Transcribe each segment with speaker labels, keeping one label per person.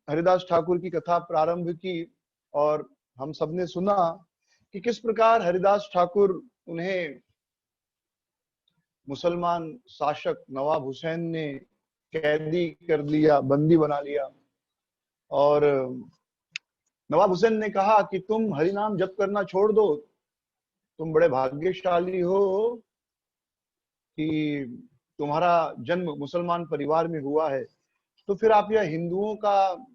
Speaker 1: हरिदास ठाकुर की कथा प्रारंभ की और हम सबने सुना कि किस प्रकार हरिदास ठाकुर उन्हें मुसलमान शासक नवाब हुसैन ने कैदी कर लिया, बंदी बना लिया। और नवाब हुसैन ने कहा कि तुम हरि नाम जप करना छोड़ दो, तुम बड़े भाग्यशाली हो कि तुम्हारा जन्म मुसलमान परिवार में हुआ है। तो फिर आप यह हिंदुओं का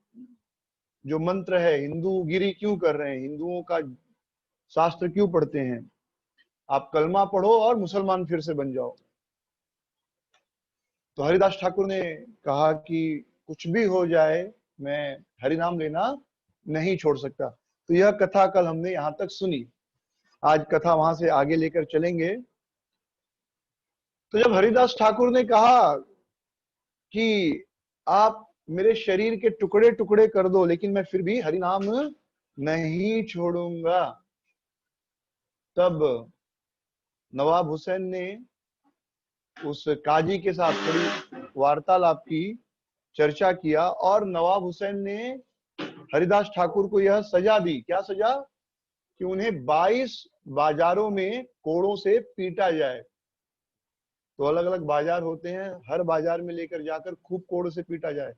Speaker 1: जो मंत्र है, हिंदूगिरी क्यों कर रहे हैं, हिंदुओं का शास्त्र क्यों पढ़ते हैं? आप कलमा पढ़ो और मुसलमान फिर से बन जाओ। तो हरिदास ठाकुर ने कहा कि कुछ भी हो जाए, मैं हरि नाम लेना नहीं छोड़ सकता। तो यह कथा कल हमने यहां तक सुनी, आज कथा वहां से आगे लेकर चलेंगे। तो जब हरिदास ठाकुर ने कहा कि आप मेरे शरीर के टुकड़े टुकड़े कर दो, लेकिन मैं फिर भी हरि नाम नहीं छोड़ूंगा, तब नवाब हुसैन ने उस काजी के साथ थोड़ी वार्तालाप की, चर्चा किया, और नवाब हुसैन ने हरिदास ठाकुर को यह सजा दी। क्या सजा? कि उन्हें 22 बाजारों में कोड़ों से पीटा जाए। तो अलग अलग बाजार होते हैं, हर बाजार में लेकर जाकर खूब कोड़ से पीटा जाए।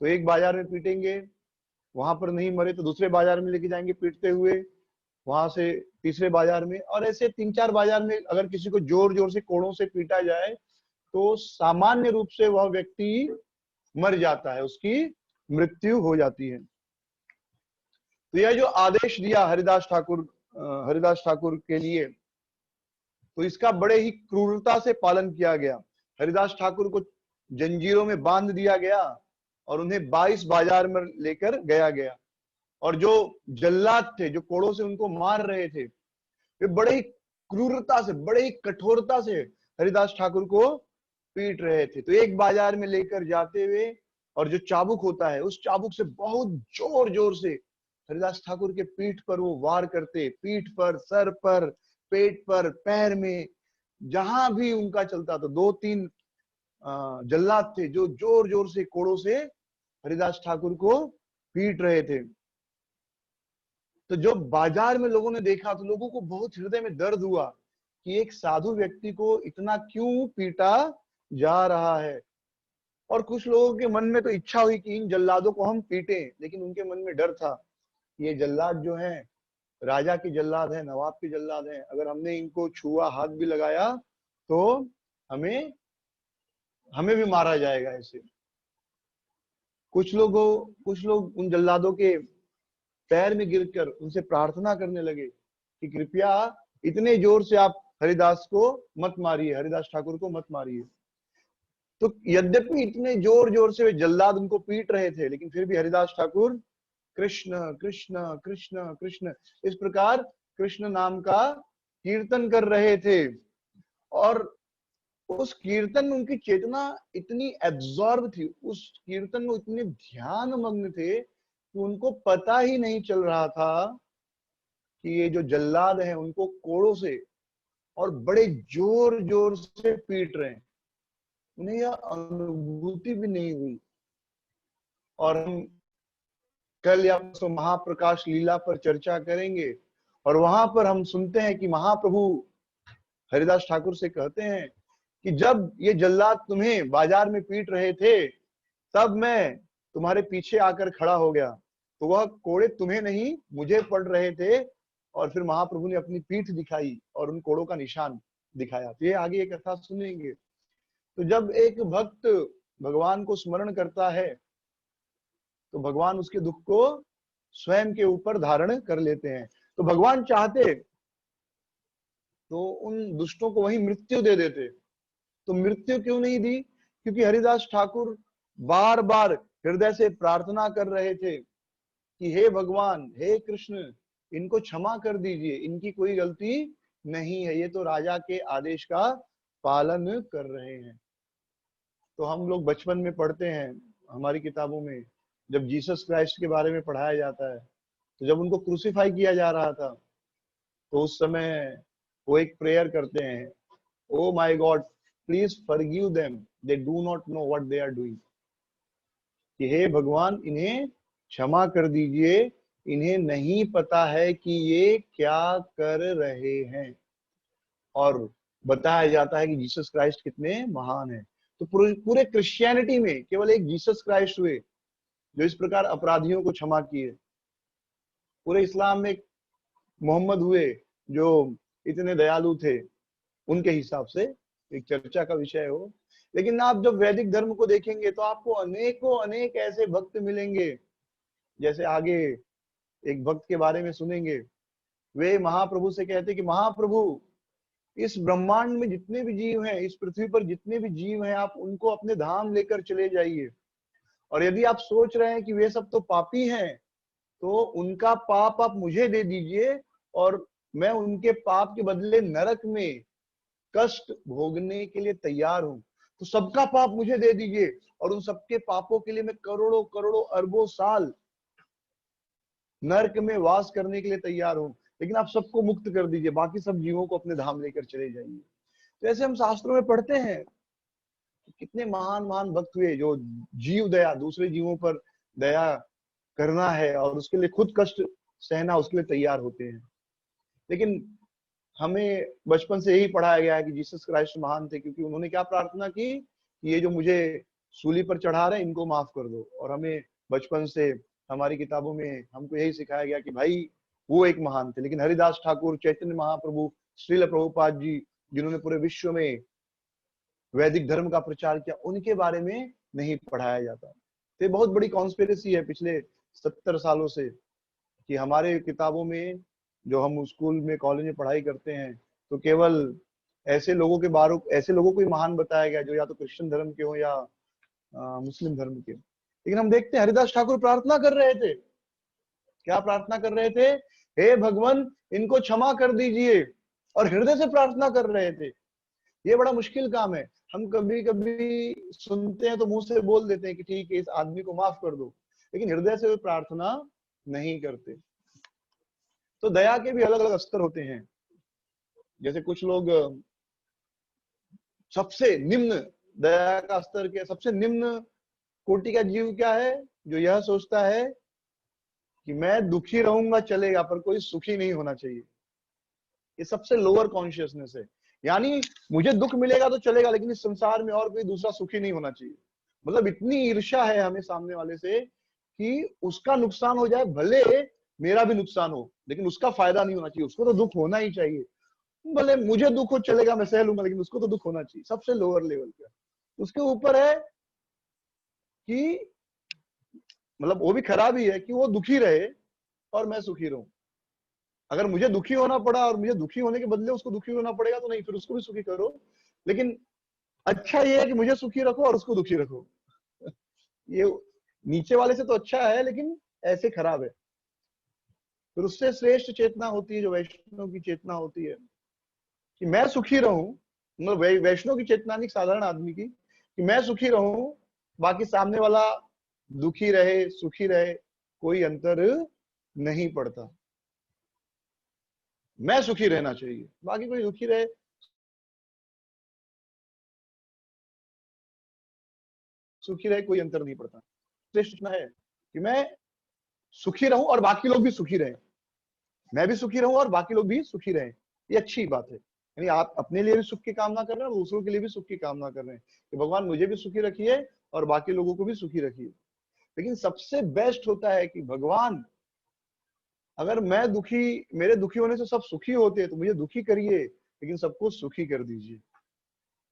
Speaker 1: तो एक बाजार में पीटेंगे, वहां पर नहीं मरे तो दूसरे बाजार में लेके जाएंगे पीटते हुए, वहां से तीसरे बाजार में, और ऐसे 3-4 बाजार में अगर किसी को जोर जोर से कोड़ों से पीटा जाए तो सामान्य रूप से वह व्यक्ति मर जाता है, उसकी मृत्यु हो जाती है। तो यह जो आदेश दिया हरिदास ठाकुर के लिए, तो इसका बड़े ही क्रूरता से पालन किया गया। हरिदास ठाकुर को जंजीरों में बांध दिया गया और उन्हें 22 बाजार में लेकर गया गया। और जो जल्लाद थे, जो कोड़ों से उनको मार रहे थे, वे बड़े ही क्रूरता से, बड़े ही कठोरता से हरिदास ठाकुर को पीट रहे थे। तो एक बाजार में लेकर जाते हुए, और जो चाबुक होता है, उस चाबुक से बहुत जोर जोर से हरिदास ठाकुर के पीठ पर वो वार करते, पीठ पर, सर पर, पेट पर, पैर में, जहां भी उनका चलता। तो 2-3 जल्लाद थे जो जोर जोर से कोड़ों से हरिदास ठाकुर को पीट रहे थे। तो जब बाजार में लोगों ने देखा तो लोगों को बहुत हृदय में दर्द हुआ कि एक साधु व्यक्ति को इतना क्यों पीटा जा रहा है। और कुछ लोगों के मन में तो इच्छा हुई कि इन जल्लादों को हम पीटें, लेकिन उनके मन में डर था, ये जल्लाद जो हैं, राजा के जल्लाद हैं, नवाब के जल्लाद हैं, अगर हमने इनको छुआ, हाथ भी लगाया तो हमें भी मारा जाएगा ऐसे। कुछ लोग उन जल्लादों के पैर में गिरकर उनसे प्रार्थना करने लगे कि कृपया इतने जोर से आप हरिदास को मत मारिए, हरिदास ठाकुर को मत मारिए। तो यद्यपि इतने जोर जोर से वे जल्लाद उनको पीट रहे थे, लेकिन फिर भी हरिदास ठाकुर कृष्ण कृष्ण कृष्ण कृष्ण इस प्रकार कृष्ण नाम का कीर्तन कर रहे थे। और उस कीर्तन में उनकी चेतना इतनी एब्जॉर्ब थी, उस कीर्तन में इतने ध्यान मग्न थे कि उनको पता ही नहीं चल रहा था कि ये जो जल्लाद हैं उनको कोड़ों से और बड़े जोर जोर से पीट रहे हैं। उन्हें यह अनुभूति भी नहीं हुई। और हम कल या तो महाप्रकाश लीला पर चर्चा करेंगे, और वहां पर हम सुनते हैं कि महाप्रभु हरिदास ठाकुर से कहते हैं कि जब ये जल्लाद तुम्हें बाजार में पीट रहे थे, तब मैं तुम्हारे पीछे आकर खड़ा हो गया, तो वह कोड़े तुम्हें नहीं मुझे पड़ रहे थे। और फिर महाप्रभु ने अपनी पीठ दिखाई और उन कोड़ों का निशान दिखाया। तो ये आगे ये कथा सुनेंगे। तो जब एक भक्त भगवान को स्मरण करता है तो भगवान उसके दुख को स्वयं के ऊपर धारण कर लेते हैं। तो भगवान चाहते तो उन दुष्टों को वही मृत्यु दे देते। तो मृत्यु क्यों नहीं दी? क्योंकि हरिदास ठाकुर बार बार हृदय से प्रार्थना कर रहे थे कि हे भगवान, हे कृष्ण, इनको क्षमा कर दीजिए, इनकी कोई गलती नहीं है, ये तो राजा के आदेश का पालन कर रहे हैं। तो हम लोग बचपन में पढ़ते हैं हमारी किताबों में, जब जीसस क्राइस्ट के बारे में पढ़ाया जाता है, तो जब उनको क्रूसीफाई किया जा रहा था तो उस समय वो एक प्रेयर करते हैं, oh my god please forgive them, they do not know what they are doing. कि हे भगवान, इन्हें क्षमा कर दीजिए, इन्हें नहीं पता है कि ये क्या कर रहे हैं। और बताया जाता है कि जीसस क्राइस्ट कितने महान है। तो पूरे पूरे क्रिश्चियनिटी में केवल एक जीसस क्राइस्ट हुए जो इस प्रकार अपराधियों को क्षमा किए। पूरे इस्लाम में मोहम्मद हुए जो इतने दयालु थे उनके हिसाब से, एक चर्चा का विषय हो। लेकिन आप जब वैदिक धर्म को देखेंगे तो आपको अनेकों अनेक ऐसे भक्त मिलेंगे। जैसे आगे एक भक्त के बारे में सुनेंगे, वे महाप्रभु से कहते कि महाप्रभु, इस ब्रह्मांड में जितने भी जीव हैं, इस पृथ्वी पर जितने भी जीव हैं, आप उनको अपने धाम लेकर चले जाइए। और यदि आप सोच रहे हैं कि वे सब तो पापी हैं, तो उनका पाप आप मुझे दे दीजिए और मैं उनके पाप के बदले नरक में कष्ट भोगने के लिए तैयार हूं। तो सबका पाप मुझे दे दीजिए और उन सबके पापों के लिए मैं करोड़ों करोड़ों अरबों साल नरक में वास करने के लिए तैयार हूं। लेकिन आप सबको मुक्त कर दीजिए, बाकी सब जीवों को अपने धाम लेकर चले जाइए। तो ऐसे हम शास्त्रों में पढ़ते हैं कितने महान महान भक्त हुए जो जीव दया, दूसरे जीवों पर दया करना है और उसके लिए खुद कष्ट सहना, उसके लिए तैयार होते हैं। लेकिन हमें बचपन से यही पढ़ाया गया है कि जीसस क्राइस्ट महान थे, क्योंकि उन्होंने क्या प्रार्थना की कि ये जो मुझे सूली पर चढ़ा रहे हैं इनको माफ कर दो। और हमें बचपन से हमारी किताबों में हमको यही सिखाया गया कि भाई वो एक महान थे। लेकिन हरिदास ठाकुर, चैतन्य महाप्रभु, श्रील प्रभुपाद जी, जिन्होंने पूरे विश्व में वैदिक धर्म का प्रचार किया, उनके बारे में नहीं पढ़ाया जाता। तो ये बहुत बड़ी कॉन्स्पिरेसी है पिछले 70 सालों से कि हमारे किताबों में, जो हम स्कूल में कॉलेज में पढ़ाई करते हैं, तो केवल ऐसे लोगों के बारे, ऐसे लोगों को ही महान बताया गया जो या तो क्रिश्चियन धर्म के हो या मुस्लिम धर्म के। लेकिन हम देखते हैं हरिदास ठाकुर प्रार्थना कर रहे थे। क्या प्रार्थना कर रहे थे? हे भगवान, इनको क्षमा कर दीजिए, और हृदय से प्रार्थना कर रहे थे। ये बड़ा मुश्किल काम है। हम कभी कभी सुनते हैं तो मुंह से बोल देते हैं कि ठीक है इस आदमी को माफ कर दो, लेकिन हृदय से प्रार्थना नहीं करते। तो दया के भी अलग अलग स्तर होते हैं। जैसे कुछ लोग सबसे निम्न दया का स्तर के, सबसे निम्न कोटि का जीव क्या है? जो यह सोचता है कि मैं दुखी रहूंगा चलेगा, पर कोई सुखी नहीं होना चाहिए। ये सबसे लोअर कॉन्शियसनेस है। यानी मुझे दुख मिलेगा तो चलेगा, लेकिन इस संसार में और कोई दूसरा सुखी नहीं होना चाहिए। मतलब इतनी ईर्ष्या है हमें सामने वाले से कि उसका नुकसान हो जाए, भले मेरा भी नुकसान हो, लेकिन उसका फायदा नहीं होना चाहिए। उसको तो दुख होना ही चाहिए। भले मुझे दुख हो चलेगा, मैं सह लूंगा, लेकिन उसको तो दुख होना चाहिए। सबसे लोअर लेवल का। उसके ऊपर है कि मतलब वो भी खराब ही है कि वो दुखी रहे और मैं सुखी रहूं। अगर मुझे दुखी होना पड़ा और मुझे दुखी होने के बदले उसको दुखी होना पड़ेगा तो नहीं, फिर उसको भी सुखी करो। लेकिन अच्छा ये है कि मुझे सुखी रखो और उसको दुखी रखो। ये नीचे वाले से तो अच्छा है, लेकिन ऐसे खराब है। फिर उससे श्रेष्ठ चेतना होती है जो वैष्णव की चेतना होती है कि मैं सुखी रहूं। मतलब वैष्णव की चेतना नहीं, साधारण आदमी की, कि मैं सुखी रहूं, बाकी सामने वाला दुखी रहे सुखी रहे, कोई अंतर नहीं पड़ता। मैं सुखी रहना चाहिए, बाकी कोई दुखी रहे सुखी रहे, कोई अंतर नहीं पड़ता। श्रेष्ठ इतना है कि मैं सुखी रहूं और बाकी लोग भी सुखी रहें। मैं भी सुखी रहूं और बाकी लोग भी सुखी रहें। ये अच्छी बात है। यानी आप अपने लिए भी सुख की कामना कर रहे हैं और दूसरों के लिए भी सुख की कामना कर रहे हैं कि भगवान मुझे भी सुखी रखिए और बाकी लोगों को भी सुखी रखिए। लेकिन सबसे बेस्ट होता है कि भगवान, अगर मैं दुखी, मेरे दुखी होने से सब सुखी होते हैं तो मुझे दुखी करिए, लेकिन सबको सुखी कर दीजिए।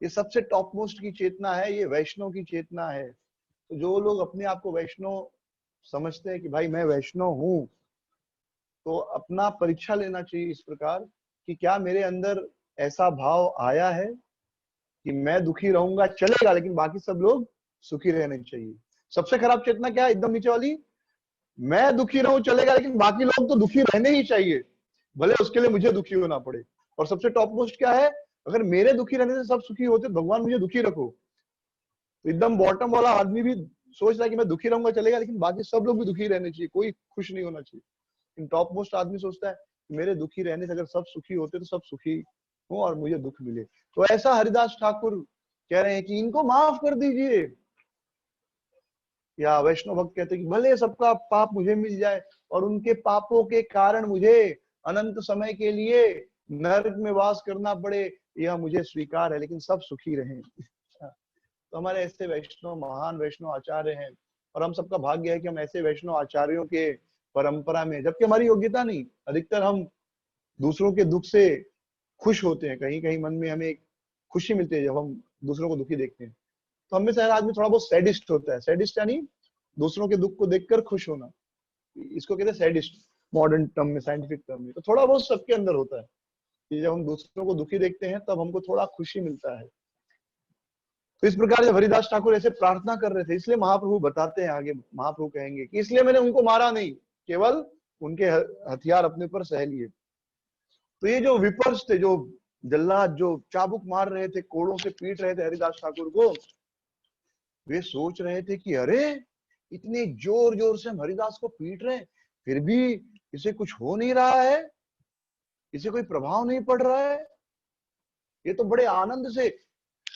Speaker 1: ये सबसे टॉप मोस्ट की चेतना है, ये वैष्णव की चेतना है। तो जो लोग अपने आप को वैष्णव समझते हैं कि भाई मैं वैष्णव हूं, तो अपना परीक्षा लेना चाहिए इस प्रकार कि क्या मेरे अंदर ऐसा भाव आया है कि मैं दुखी रहूंगा चलेगा, लेकिन बाकी सब लोग सुखी रहने चाहिए। सबसे खराब चेतना क्या है? एकदम नीचे वाली, मैं दुखी रहूं चलेगा, लेकिन बाकी लोग तो दुखी रहने ही चाहिए, भले उसके लिए मुझे दुखी होना पड़े। और सबसे टॉप मोस्ट क्या है? अगर मेरे दुखी रहने से सब सुखी होते, भगवान मुझे दुखी रखो। तो एकदम बॉटम वाला आदमी भी सोच रहा है कि मैं दुखी रहूंगा चलेगा, लेकिन बाकी सब लोग भी दुखी रहने चाहिए, कोई खुश नहीं होना चाहिए। लेकिन टॉप मोस्ट आदमी सोचता है मेरे दुखी रहने से अगर सब सुखी होते तो सब सुखी हो और मुझे दुख मिले। तो ऐसा हरिदास ठाकुर कह रहे हैं कि इनको माफ कर दीजिए। या वैष्णव भक्त कहते हैं कि भले सबका पाप मुझे मिल जाए और उनके पापों के कारण मुझे अनंत समय के लिए नरक में वास करना पड़े, यह मुझे स्वीकार है, लेकिन सब सुखी रहें। तो हमारे ऐसे वैष्णव, महान वैष्णव आचार्य हैं, और हम सबका भाग्य है कि हम ऐसे वैष्णव आचार्यों के परंपरा में, जबकि हमारी योग्यता नहीं, अधिकतर हम दूसरों के दुख से खुश होते हैं, कहीं कहीं मन में हमें एक खुशी मिलती है जब हम दूसरों को दुखी देखते हैं। तो हमें से हर आदमी थोड़ा बहुत सैडिस्ट होता है। सैडिस्ट यानी दूसरों के दुख को देखकर खुश होना, इसको कहते हैं सैडिस्ट, मॉडर्न टर्म में, साइंटिफिक टर्म में। तो थोड़ा बहुत सबके अंदर होता है कि जब हम दूसरों को दुखी देखते हैं तब हमको थोड़ा खुशी मिलता है। तो इस प्रकार जब हरिदास ठाकुर ऐसे प्रार्थना कर रहे थे, इसलिए महाप्रभु बताते हैं आगे, महाप्रभु कहेंगे कि इसलिए मैंने उनको मारा नहीं, केवल उनके हथियार अपने पर सह लिए। तो ये जो विपर्स थे, जो जल्लाद जो चाबुक मार रहे थे, कोड़ों से पीट रहे थे हरिदास ठाकुर को, वे सोच रहे थे कि अरे इतने जोर जोर से हम हरिदास को पीट रहे हैं, फिर भी इसे कुछ हो नहीं रहा है, इसे कोई प्रभाव नहीं पड़ रहा है। ये तो बड़े आनंद से,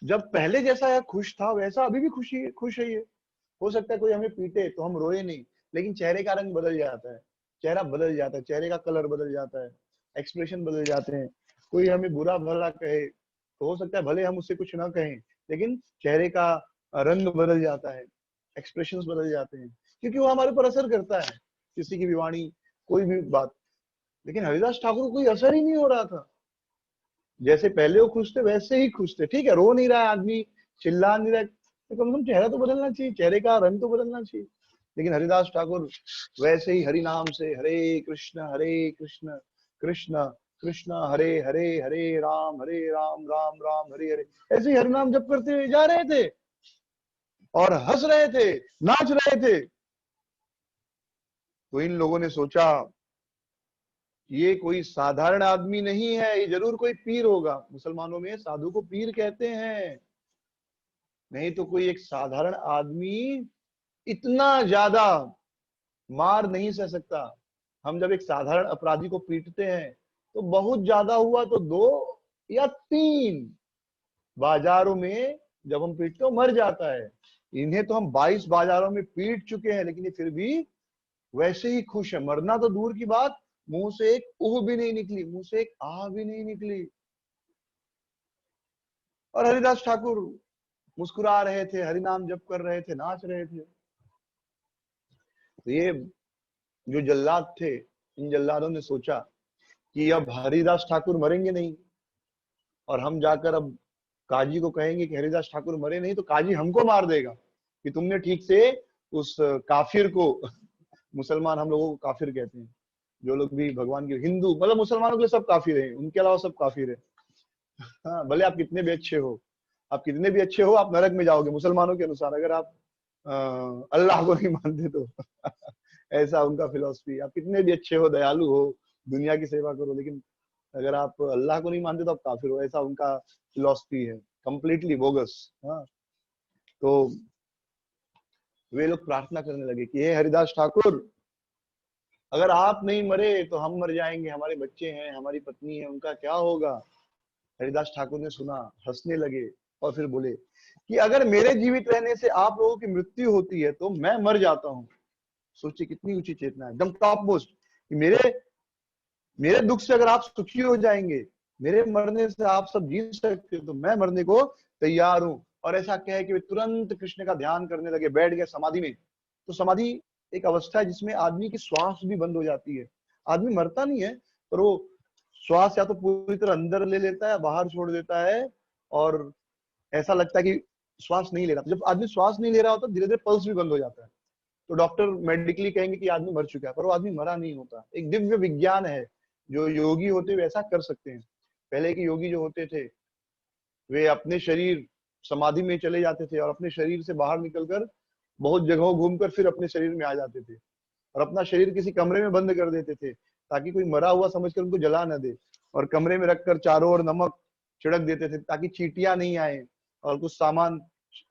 Speaker 1: जब पहले जैसा यह खुश था वैसा अभी भी खुश है ये। हो सकता है कोई हमें पीटे तो हम रोए नहीं, लेकिन चेहरे का रंग बदल जाता है, चेहरा बदल जाता है, चेहरे का कलर बदल जाता है, एक्सप्रेशन बदल जाते हैं। कोई हमें बुरा भला कहे तो हो सकता है भले हम उससे कुछ ना कहें, लेकिन चेहरे का रंग बदल जाता है, एक्सप्रेशंस बदल जाते हैं, क्योंकि वो हमारे ऊपर असर करता है, किसी की भी वाणी, कोई भी बात। लेकिन हरिदास ठाकुर को कोई असर ही नहीं हो रहा था, जैसे पहले वो खुश थे वैसे ही खुश थे। ठीक है, रो नहीं रहा है आदमी, चिल्ला नहीं रहा है, तो कम से कम चेहरा तो बदलना चाहिए, चेहरे का रंग तो बदलना चाहिए। लेकिन हरिदास ठाकुर वैसे ही हरि नाम से हरे कृष्ण कृष्ण कृष्ण हरे हरे, हरे राम राम हरे हरे, ऐसे ही हरि नाम जप करते हुए जा रहे थे और हंस रहे थे, नाच रहे थे। तो इन लोगों ने सोचा ये कोई साधारण आदमी नहीं है, ये जरूर कोई पीर होगा। मुसलमानों में साधु को पीर कहते हैं, नहीं तो कोई एक साधारण आदमी इतना ज्यादा मार नहीं सह सकता। हम जब एक साधारण अपराधी को पीटते हैं तो बहुत ज्यादा हुआ तो 2 या 3 बाजारों में जब हम पीटते हो मर जाता है। इन्हें तो हम 22 बाजारों में पीट चुके हैं, लेकिन ये फिर भी वैसे ही खुश है। मरना तो दूर की बात, मुंह से एक उह भी नहीं निकली, मुंह से एक आह भी नहीं निकली। और हरिदास ठाकुर मुस्कुरा रहे थे, हरि नाम जप कर रहे थे, नाच रहे थे। तो ये जो जल्लाद थे, इन जल्लादों ने सोचा कि अब हरिदास ठाकुर मरेंगे नहीं, और हम जाकर अब काजी को कहेंगे कि हरिदास ठाकुर मरे नहीं, तो काजी हमको मार देगा कि तुमने ठीक से उस काफिर को, मुसलमान हम लोगों को काफिर कहते हैं, जो लोग भी भगवान के, हिंदू मतलब मुसलमानों के लिए सब काफिर है, उनके अलावा सब काफिर है। हाँ, भले आप कितने भी अच्छे हो, आप कितने भी अच्छे हो, आप नरक में जाओगे मुसलमानों के अनुसार, अगर आप अल्लाह को नहीं मानते तो। ऐसा उनका फिलॉसफी। आप कितने भी अच्छे हो, दयालु हो, दुनिया की सेवा करो, लेकिन अगर आप अल्लाह को नहीं मानते तो आप काफिर हो, ऐसा उनका फिलॉसफी है, कंप्लीटली बोगस। हाँ, तो वे लोग प्रार्थना करने लगे कि हे हरिदास ठाकुर, अगर आप नहीं मरे तो हम मर जाएंगे, हमारे बच्चे हैं, हमारी पत्नी है, उनका क्या होगा। हरिदास ठाकुर ने सुना, हंसने लगे और फिर बोले कि अगर मेरे जीवित रहने से आप लोगों की मृत्यु होती है तो मैं मर जाता हूँ। सोचिए कितनी ऊंची चेतना है, एकदम टॉप मोस्ट, कि मेरे मेरे दुख से अगर आप सुखी हो जाएंगे, मेरे मरने से आप सब जी सकते हो, तो मैं मरने को तैयार हूं। और ऐसा कहे कि वे तुरंत कृष्ण का ध्यान करने लगे, बैठ गए समाधि में। तो समाधि एक अवस्था है जिसमें आदमी की श्वास भी बंद हो जाती है। आदमी मरता नहीं है, पर वो श्वास या तो पूरी तरह अंदर ले लेता है, बाहर छोड़ देता है, और ऐसा लगता है कि श्वास नहीं ले रहा। जब आदमी श्वास नहीं ले रहा होता, धीरे धीरे पल्स भी बंद हो जाता है। तो डॉक्टर मेडिकली कहेंगे कि आदमी मर चुका है, पर वो आदमी मरा नहीं होता। एक दिव्य विज्ञान है, जो योगी होते हुए ऐसा कर सकते हैं। पहले के योगी जो होते थे, वे अपने शरीर, समाधि में चले जाते थे और अपने शरीर से बाहर निकलकर बहुत जगहों घूमकर फिर अपने शरीर में आ जाते थे, और अपना शरीर किसी कमरे में बंद कर देते थे ताकि कोई मरा हुआ समझकर उनको जला न दे, और कमरे में रखकर चारों ओर नमक छिड़क देते थे ताकि चींटियां नहीं आए, और कुछ सामान,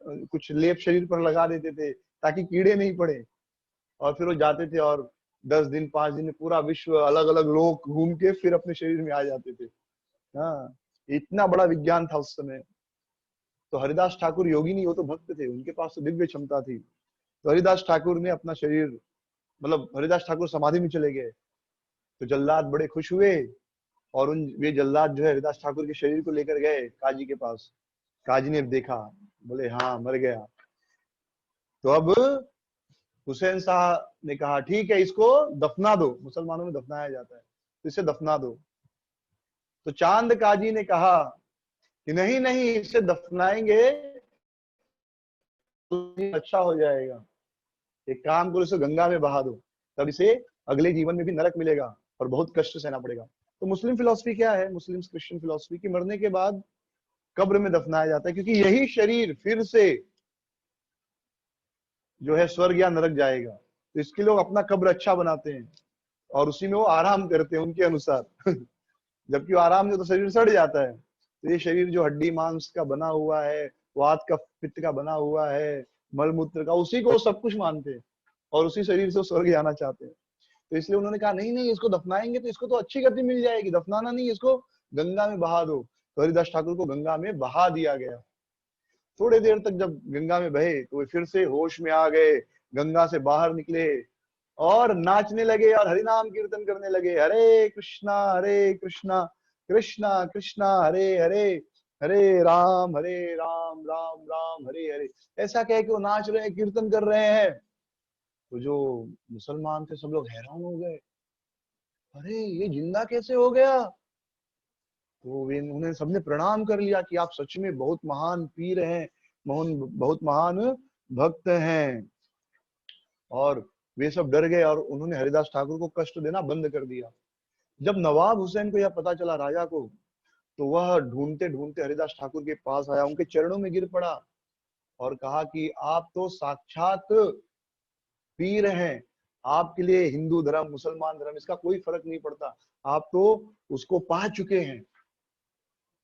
Speaker 1: कुछ लेप शरीर पर लगा देते थे ताकि कीड़े नहीं पड़े। और फिर वो जाते थे और 10 दिन 5 दिन में पूरा विश्व, अलग अलग लोग घूम के फिर अपने शरीर में आ जाते थे। हाँ, इतना बड़ा विज्ञान था उस समय। तो हरिदास ठाकुर योगी नहीं, वो तो भक्त थे, उनके पास तो दिव्य क्षमता थी। तो हरिदास ठाकुर ने अपना शरीर, मतलब हरिदास ठाकुर समाधि में चले गए। तो जल्लाद बड़े खुश हुए और उन वे जल्लाद जो है हरिदास ठाकुर के शरीर को लेकर गए काजी के पास। काजी ने देखा, बोले हाँ मर गया। तो अब हुसैन शाह ने कहा ठीक है इसको दफना दो, मुसलमानों में दफनाया जाता है, तो इसे दफना दो। तो चांद काजी ने कहा कि नहीं नहीं, इसे दफनाएंगे तो अच्छा हो जाएगा, एक काम करो इसे गंगा में बहा दो, तब इसे अगले जीवन में भी नरक मिलेगा और बहुत कष्ट सहना पड़ेगा। तो मुस्लिम फिलॉसफी क्या है, मुस्लिम क्रिश्चियन फिलॉसफी की मरने के बाद कब्र में दफनाया जाता है, क्योंकि यही शरीर फिर से जो है स्वर्ग या नरक जाएगा। तो इसके लोग अपना कब्र अच्छा बनाते हैं और उसी में वो आराम करते हैं उनके अनुसार। जबकि वो आराम में तो शरीर सड़ जाता है। तो ये शरीर जो हड्डी मांस का बना हुआ है, वात का पित्त का बना हुआ है, मलमूत्र का, उसी को सब कुछ मानते हैं और उसी शरीर से स्वर्ग जाना चाहते हैं। तो इसलिए उन्होंने कहा नहीं नहीं, इसको दफनाएंगे तो इसको तो अच्छी गति मिल जाएगी, दफनाना नहीं, इसको गंगा में बहा दो। तो हरिदास ठाकुर को गंगा में बहा दिया गया। थोड़ी देर तक जब गंगा में बहे तो वे फिर से होश में आ गए, गंगा से बाहर निकले और नाचने लगे और हरिनाम कीर्तन करने लगे, हरे कृष्णा कृष्णा कृष्णा हरे हरे, हरे राम राम राम हरे हरे। ऐसा कह के वो नाच रहे हैं, कीर्तन कर रहे हैं। तो जो मुसलमान थे सब लोग हैरान हो गए, अरे ये जिंदा कैसे हो गया। तो उन्हें सबने प्रणाम कर लिया कि आप सच में बहुत महान पीर हैं, बहुत महान भक्त हैं। और वे सब डर गए और उन्होंने हरिदास ठाकुर को कष्ट देना बंद कर दिया। जब नवाब हुसैन को यह पता चला राजा को, तो वह ढूंढते ढूंढते हरिदास ठाकुर के पास आया, उनके चरणों में गिर पड़ा और कहा कि आप तो साक्षात पीर हैं, आपके लिए हिंदू धर्म मुसलमान धर्म इसका कोई फर्क नहीं पड़ता, आप तो उसको पा चुके हैं,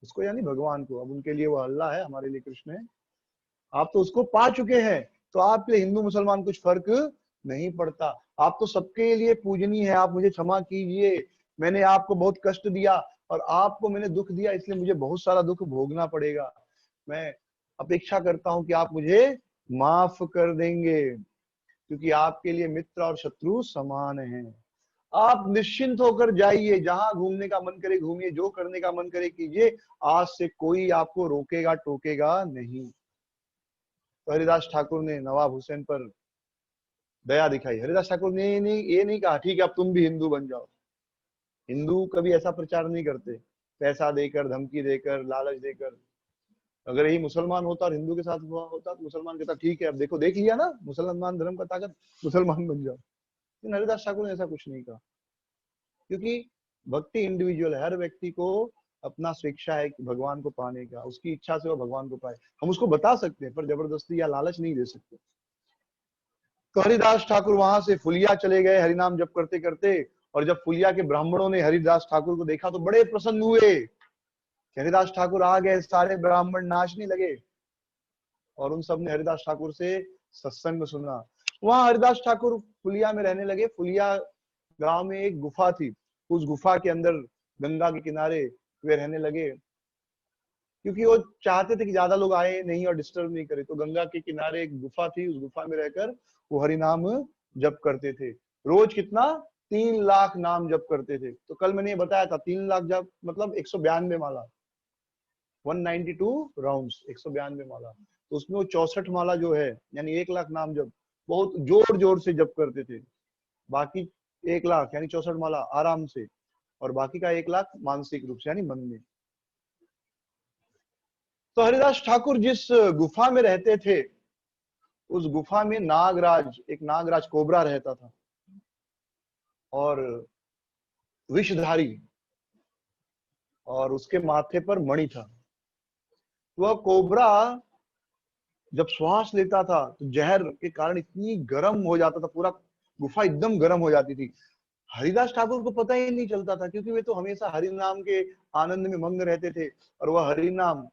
Speaker 1: उसको यानी भगवान को। अब उनके लिए वो अल्लाह है, हमारे लिए कृष्ण है। आप तो उसको पा चुके हैं, तो आपके लिए हिंदू मुसलमान कुछ फर्क नहीं पड़ता, आप तो सबके लिए पूजनीय है। आप मुझे क्षमा कीजिए, मैंने आपको बहुत कष्ट दिया और आपको मैंने दुख दिया, इसलिए मुझे बहुत सारा दुख भोगना पड़ेगा। मैं अपेक्षा करता हूं कि आप मुझे माफ कर देंगे, क्योंकि आपके लिए मित्र और शत्रु समान हैं। आप निश्चिंत होकर जाइए, जहां घूमने का मन करे घूमिए, जो करने का मन करे कीजिए, आज से कोई आपको रोकेगा टोकेगा नहीं। तो हरिदास ठाकुर ने नवाब हुसैन पर दया दिखाई। हरिदास ठाकुर ने ये नहीं कहा ठीक है अब तुम भी हिंदू बन जाओ। हिंदू कभी ऐसा प्रचार नहीं करते, पैसा देकर, धमकी देकर, लालच देकर। अगर यही मुसलमान होता और हिंदू के साथ हुआ होता तो मुसलमान कहता ठीक है अब देखो देख लिया ना मुसलमान धर्म का ताकत, मुसलमान बन जाओ। लेकिन हरिदास ठाकुर ने ऐसा कुछ नहीं कहा, क्योंकि भक्ति इंडिविजुअल है, हर व्यक्ति को अपना स्वेच्छा है कि भगवान को पाने का, उसकी इच्छा से वो भगवान को पाए। हम उसको बता सकते हैं पर जबरदस्ती या लालच नहीं दे सकते। तो हरिदास ठाकुर वहां से फुलिया चले गए हरिनाम जप करते करते। और जब फुलिया के ब्राह्मणों ने हरिदास ठाकुर को देखा तो बड़े प्रसन्न हुए, हरिदास ठाकुर आ गए। सारे ब्राह्मण नाचने लगे और उन सब ने हरिदास ठाकुर से सत्संग सुना। वहां हरिदास ठाकुर फुलिया में रहने लगे। फुलिया गांव में एक गुफा थी, उस गुफा के अंदर गंगा के किनारे वे रहने लगे, क्योंकि वो चाहते थे कि ज्यादा लोग आए नहीं और डिस्टर्ब नहीं करे। तो गंगा के किनारे एक गुफा थी, उस गुफा में रहकर वो हरिनाम जप करते थे। रोज कितना, 3 लाख नाम जप करते थे। तो कल मैंने ये बताया था 3 लाख जप मतलब 192 माला, 192 राउंड्स, 192 माला। तो उसमें वो 64 माला जो है यानी 1 लाख नाम जप बहुत जोर जोर से जप करते थे। बाकी 1 लाख यानी 64 माला आराम से, और बाकी का 1 लाख मानसिक रूप से यानी मन में। तो हरिदास ठाकुर जिस गुफा में रहते थे, उस गुफा में नागराज, एक नागराज कोबरा रहता था और विषधारी, और उसके माथे पर मणि था। वह कोबरा जब श्वास लेता था तो जहर के कारण इतनी गर्म हो जाता था, पूरा गुफा एकदम गर्म हो जाती थी। हरिदास ठाकुर को पता ही नहीं चलता था, क्योंकि वे तो हमेशा हरि नाम के आनंद में मग्न रहते थे और वह हरि नाम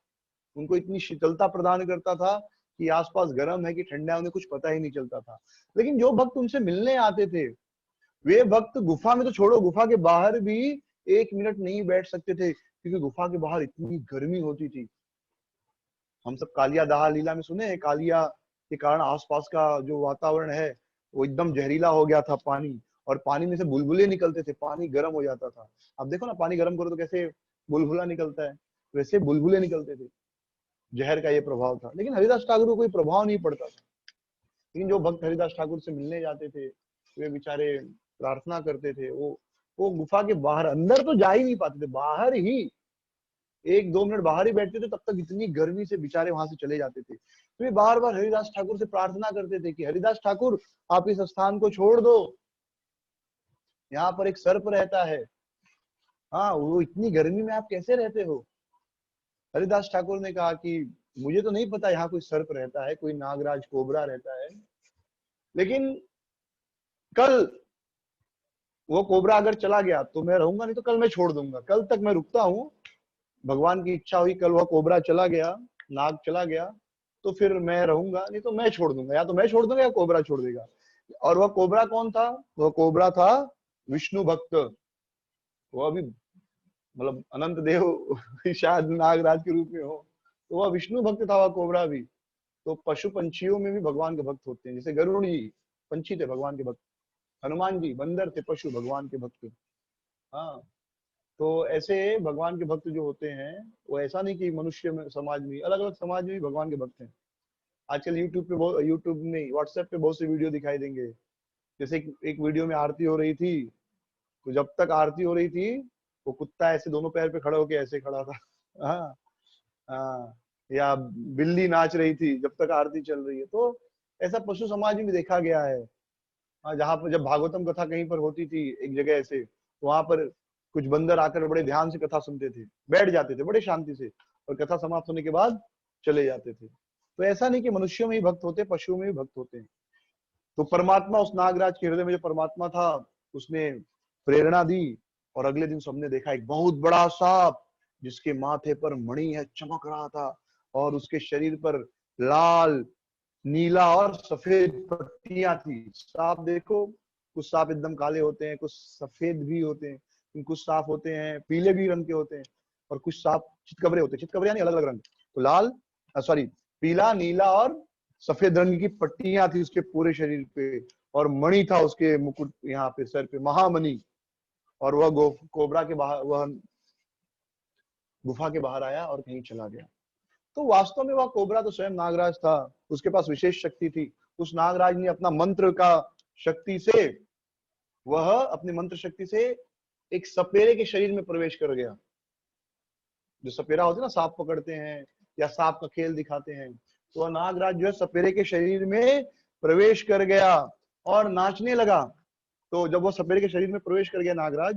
Speaker 1: उनको इतनी शीतलता प्रदान करता था कि आसपास गर्म है कि ठंडा है उन्हें कुछ पता ही नहीं चलता था। लेकिन जो भक्त उनसे मिलने आते थे, वे भक्त गुफा में तो छोड़ो, गुफा के बाहर भी 1 मिनट नहीं बैठ सकते थे, क्योंकि गुफा के बाहर इतनी गर्मी होती थी। हम सब कालिया दहा लीला में सुने हैं, कालिया के कारण आसपास का जो वातावरण है वो एकदम जहरीला हो गया था पानी, और पानी में से बुलबुले निकलते थे, पानी गर्म हो जाता था। आप देखो ना, पानी गर्म करो तो कैसे बुलबुला निकलता है, वैसे बुलबुले निकलते थे। जहर का ये प्रभाव था, लेकिन हरिदास ठाकुर को कोई प्रभाव नहीं पड़ता था। लेकिन जो भक्त हरिदास ठाकुर से मिलने जाते थे, वे बेचारे प्रार्थना करते थे। वो गुफा के बाहर, अंदर तो जा ही नहीं पाते थे, बाहर ही 1-2 मिनट बाहर ही बैठते थे, तब तक इतनी गर्मी से बेचारे वहां से चले जाते थे। तो वे बार बार हरिदास ठाकुर से प्रार्थना करते थे कि हरिदास ठाकुर, आप इस स्थान को छोड़ दो, यहाँ पर एक सर्प रहता है। हाँ, वो इतनी गर्मी में आप कैसे रहते हो? हरिदास ठाकुर ने कहा कि मुझे तो नहीं पता यहाँ कोई सर्प रहता है, कोई नागराज कोबरा रहता है, लेकिन कल वो कोबरा अगर चला गया तो मैं रहूंगा, नहीं तो कल मैं छोड़ दूंगा। कल तक मैं रुकता हूँ, भगवान की इच्छा हुई, कल वह कोबरा चला गया, नाग चला गया, तो फिर मैं रहूंगा, नहीं तो मैं छोड़ दूंगा। या तो मैं छोड़ दूंगा या कोबरा छोड़ देगा। और वह कोबरा कौन था? वह कोबरा था विष्णु भक्त। वह भी मतलब अनंत देव शायद नागराज के रूप में हो, तो वह विष्णु भक्त था, वह कोबरा भी। तो पशु पंछियों में भी भगवान के भक्त होते हैं, जैसे गरुड़ जी पंछी थे भगवान के भक्त, हनुमान जी बंदर थे, पशु भगवान के भक्त। हाँ, तो ऐसे भगवान के भक्त जो होते हैं, वो ऐसा नहीं कि मनुष्य में, समाज में, अलग अलग समाज में भी भगवान के भक्त हैं। आजकल यूट्यूब में, व्हाट्सएप पे बहुत से वीडियो दिखाई देंगे। जैसे एक वीडियो में आरती हो रही थी, तो जब तक आरती हो रही थी, वो कुत्ता ऐसे दोनों पैर पे खड़ा होके ऐसे खड़ा था। हाँ, हाँ, या बिल्ली नाच रही थी जब तक आरती चल रही है। तो ऐसा पशु समाज में भी देखा गया है। हाँ, जहाँ पर जब भागवतम कथा कहीं पर होती थी एक जगह ऐसे, तो वहां पर कुछ बंदर आकर बड़े ध्यान से कथा सुनते थे, बैठ जाते थे बड़े शांति से, और कथा समाप्त होने के बाद चले जाते थे। तो ऐसा नहीं कि मनुष्यों में ही भक्त होते, पशुओं में भी भक्त होते हैं। तो परमात्मा, उस नागराज के हृदय में जो परमात्मा था, उसने प्रेरणा दी, और अगले दिन सबने देखा एक बहुत बड़ा सांप, जिसके माथे पर मणि है, चमक रहा था, और उसके शरीर पर लाल, नीला और सफेद पट्टियां थी। सांप देखो, कुछ सांप एकदम काले होते हैं, कुछ सफेद भी होते हैं, कुछ सांप होते हैं पीले भी रंग के होते हैं, और कुछ सांप चितकबरे होते हैं। चितकबरे यानी अलग अलग रंग। तो लाल, सॉरी, पीला, नीला और सफेद रंग की पट्टियां थी उसके पूरे शरीर पे, और मणि था उसके मुकुट, यहाँ पे सर पे महामणि। और वह कोबरा के बाहर, वह गुफा के बाहर आया और कहीं चला गया। तो वास्तव में वह कोबरा तो स्वयं नागराज था, उसके पास विशेष शक्ति थी। उस नागराज ने अपना मंत्र का शक्ति से, वह अपनी मंत्र शक्ति से एक सपेरे के शरीर में प्रवेश कर गया। जो सपेरा होते हैं ना, सांप पकड़ते हैं या सांप का खेल दिखाते हैं, तो वह नागराज जो है सपेरे के शरीर में प्रवेश कर गया और नाचने लगा। तो जब वह सपेरे के शरीर में प्रवेश कर गया नागराज,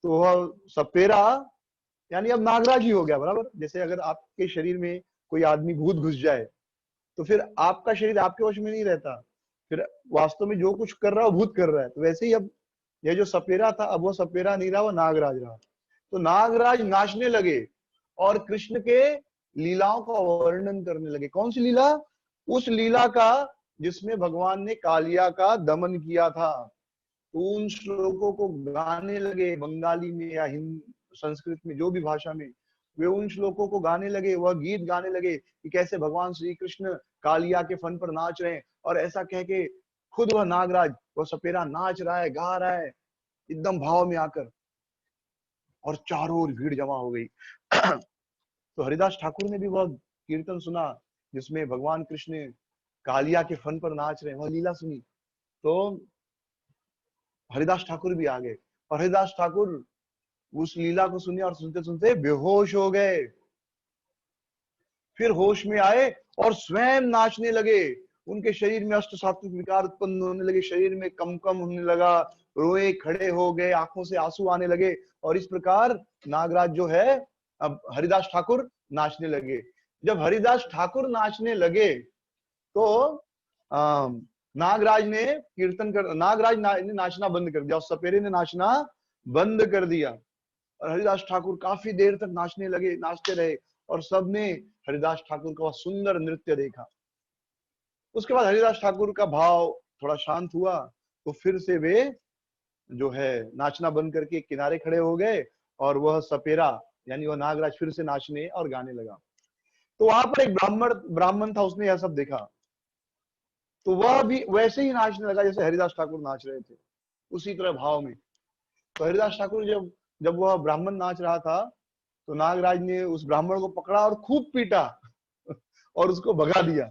Speaker 1: तो वह सपेरा यानी अब नागराज ही हो गया बराबर। जैसे अगर आपके शरीर में कोई आदमी भूत घुस जाए, तो फिर आपका शरीर आपके वश में नहीं रहता, फिर वास्तव में जो कुछ कर रहा है वो भूत कर रहा है। तो वैसे ही अब यह जो सपेरा था, अब वो सपेरा नहीं रहा, वो नागराज रहा। तो नागराज नाचने लगे और कृष्ण के लीलाओं का वर्णन करने लगे। कौन सी लीला? उस लीला का जिसमें भगवान ने कालिया का दमन किया था। तो उन श्लोकों को गाने लगे, बंगाली में या हिंदी, संस्कृत में, जो भी भाषा में, वे उन श्लोकों को गाने लगे। वह गीत गाने लगे कि कैसे भगवान श्री कृष्ण कालिया के फन पर नाच रहे हैं, और ऐसा कह के खुद वह नागराज, वह सपेरा नाच रहा है, गा रहा है एकदम भाव में आकर, और चारों ओर भीड़ जमा हो गई। तो हरिदास ठाकुर ने भी वह कीर्तन सुना जिसमें भगवान कृष्ण कालिया के फन पर नाच रहे हैं, वह लीला सुनी। तो हरिदास ठाकुर भी आ गए, और हरिदास ठाकुर उस लीला को सुने और सुनते सुनते बेहोश हो गए। फिर होश में आए और स्वयं नाचने लगे। उनके शरीर में अष्ट सात्विक विकार उत्पन्न होने लगे, शरीर में कम होने लगा, रोए खड़े हो गए, आंखों से आंसू आने लगे। और इस प्रकार नागराज जो है, अब हरिदास ठाकुर नाचने लगे। जब हरिदास ठाकुर नाचने लगे, तो नागराज ने नाचना बंद कर दिया, और सपेरे ने नाचना बंद कर दिया। और हरिदास ठाकुर काफी देर तक नाचने लगे, नाचते रहे, और सबने हरिदास ठाकुर का सुंदर नृत्य देखा। उसके बाद हरिदास ठाकुर का भाव थोड़ा शांत हुआ, तो फिर से वे जो है नाचना बंद करके किनारे खड़े हो गए, और वह सपेरा यानी वह नागराज फिर से नाचने और गाने लगा। तो वहां पर एक ब्राह्मण था, उसने यह सब देखा। तो वह भी वैसे ही नाचने लगा जैसे हरिदास ठाकुर नाच रहे थे, उसी तरह भाव में। तो हरिदास ठाकुर जब जब वह ब्राह्मण नाच रहा था, तो नागराज ने उस ब्राह्मण को पकड़ा और खूब पीटा और उसको भगा दिया।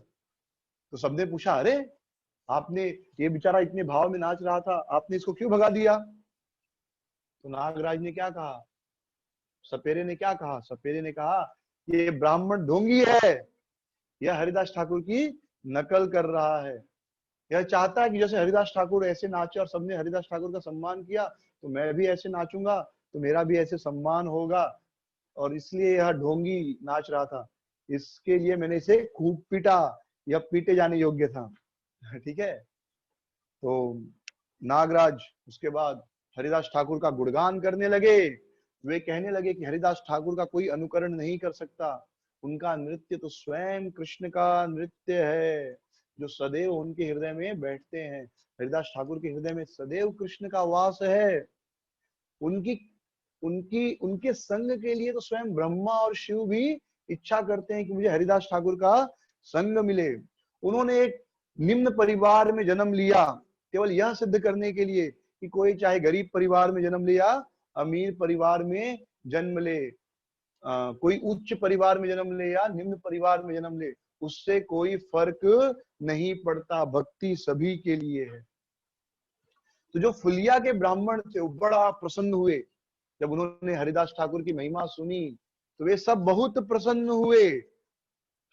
Speaker 1: तो सबने पूछा, अरे आपने, ये बेचारा इतने भाव में नाच रहा था, आपने इसको क्यों भगा दिया? तो नागराज ने क्या कहा, सपेरे ने क्या कहा? सपेरे ने कहा, ये ब्राह्मण ढोंगी है, यह हरिदास ठाकुर की नकल कर रहा है। यह चाहता है कि जैसे हरिदास ठाकुर ऐसे नाचे और सबने हरिदास ठाकुर का सम्मान किया, तो मैं भी ऐसे नाचूंगा, तो मेरा भी ऐसे सम्मान होगा, और इसलिए यह ढोंगी नाच रहा था। इसके लिए मैंने इसे खूब पीटा, यह पीटे जाने योग्य था। ठीक है। तो नागराज उसके बाद हरिदास ठाकुर का गुणगान करने लगे। वे कहने लगे कि हरिदास ठाकुर का कोई अनुकरण नहीं कर सकता, उनका नृत्य तो स्वयं कृष्ण का नृत्य है, जो सदैव उनके हृदय में बैठते हैं। हरिदास ठाकुर के हृदय में सदैव कृष्ण का वास है। उनकी उनकी उनके संग के लिए तो स्वयं ब्रह्मा और शिव भी इच्छा करते हैं कि मुझे हरिदास ठाकुर का संग मिले। उन्होंने एक निम्न परिवार में जन्म लिया, केवल यह सिद्ध करने के लिए कि कोई चाहे गरीब परिवार में जन्म ले या अमीर परिवार में जन्म ले, कोई उच्च परिवार में जन्म ले या निम्न परिवार में जन्म ले, उससे कोई फर्क नहीं पड़ता, भक्ति सभी के लिए है। तो जो फुलिया के ब्राह्मण थे वो बड़ा प्रसन्न हुए जब उन्होंने हरिदास ठाकुर की महिमा सुनी। तो वे सब बहुत प्रसन्न हुए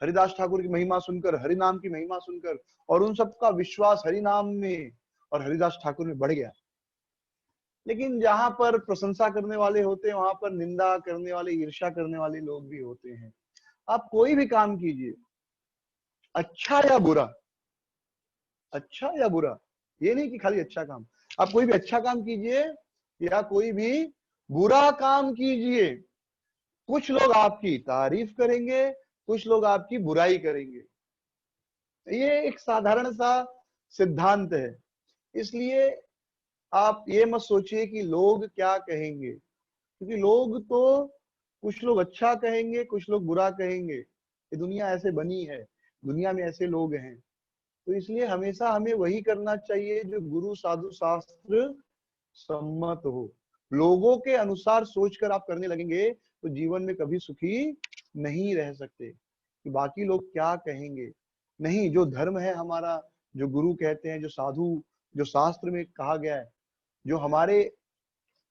Speaker 1: हरिदास ठाकुर की महिमा सुनकर, हरि नाम की महिमा सुनकर, और उन सबका विश्वास हरि नाम में और हरिदास ठाकुर में बढ़ गया। लेकिन जहां पर प्रशंसा करने वाले होते हैं, वहां पर निंदा करने वाले, ईर्ष्या करने वाले लोग भी होते हैं। आप कोई भी काम कीजिए, अच्छा या बुरा, अच्छा या बुरा, ये नहीं कि खाली अच्छा काम, आप कोई भी अच्छा काम कीजिए या कोई भी बुरा काम कीजिए, कुछ लोग आपकी तारीफ करेंगे, कुछ लोग आपकी बुराई करेंगे। ये एक साधारण सा सिद्धांत है। इसलिए आप ये मत सोचिए कि लोग क्या कहेंगे, क्योंकि लोग तो, कुछ लोग अच्छा कहेंगे, कुछ लोग बुरा कहेंगे। ये दुनिया ऐसे बनी है, दुनिया में ऐसे लोग हैं। तो इसलिए हमेशा हमें वही करना चाहिए जो गुरु साधु शास्त्र सम्मत हो। लोगों के अनुसार सोचकर आप करने लगेंगे तो जीवन में कभी सुखी नहीं रह सकते, कि बाकी लोग क्या कहेंगे। नहीं, जो धर्म है हमारा, जो गुरु कहते हैं, जो साधु, जो शास्त्र में कहा गया है, जो हमारे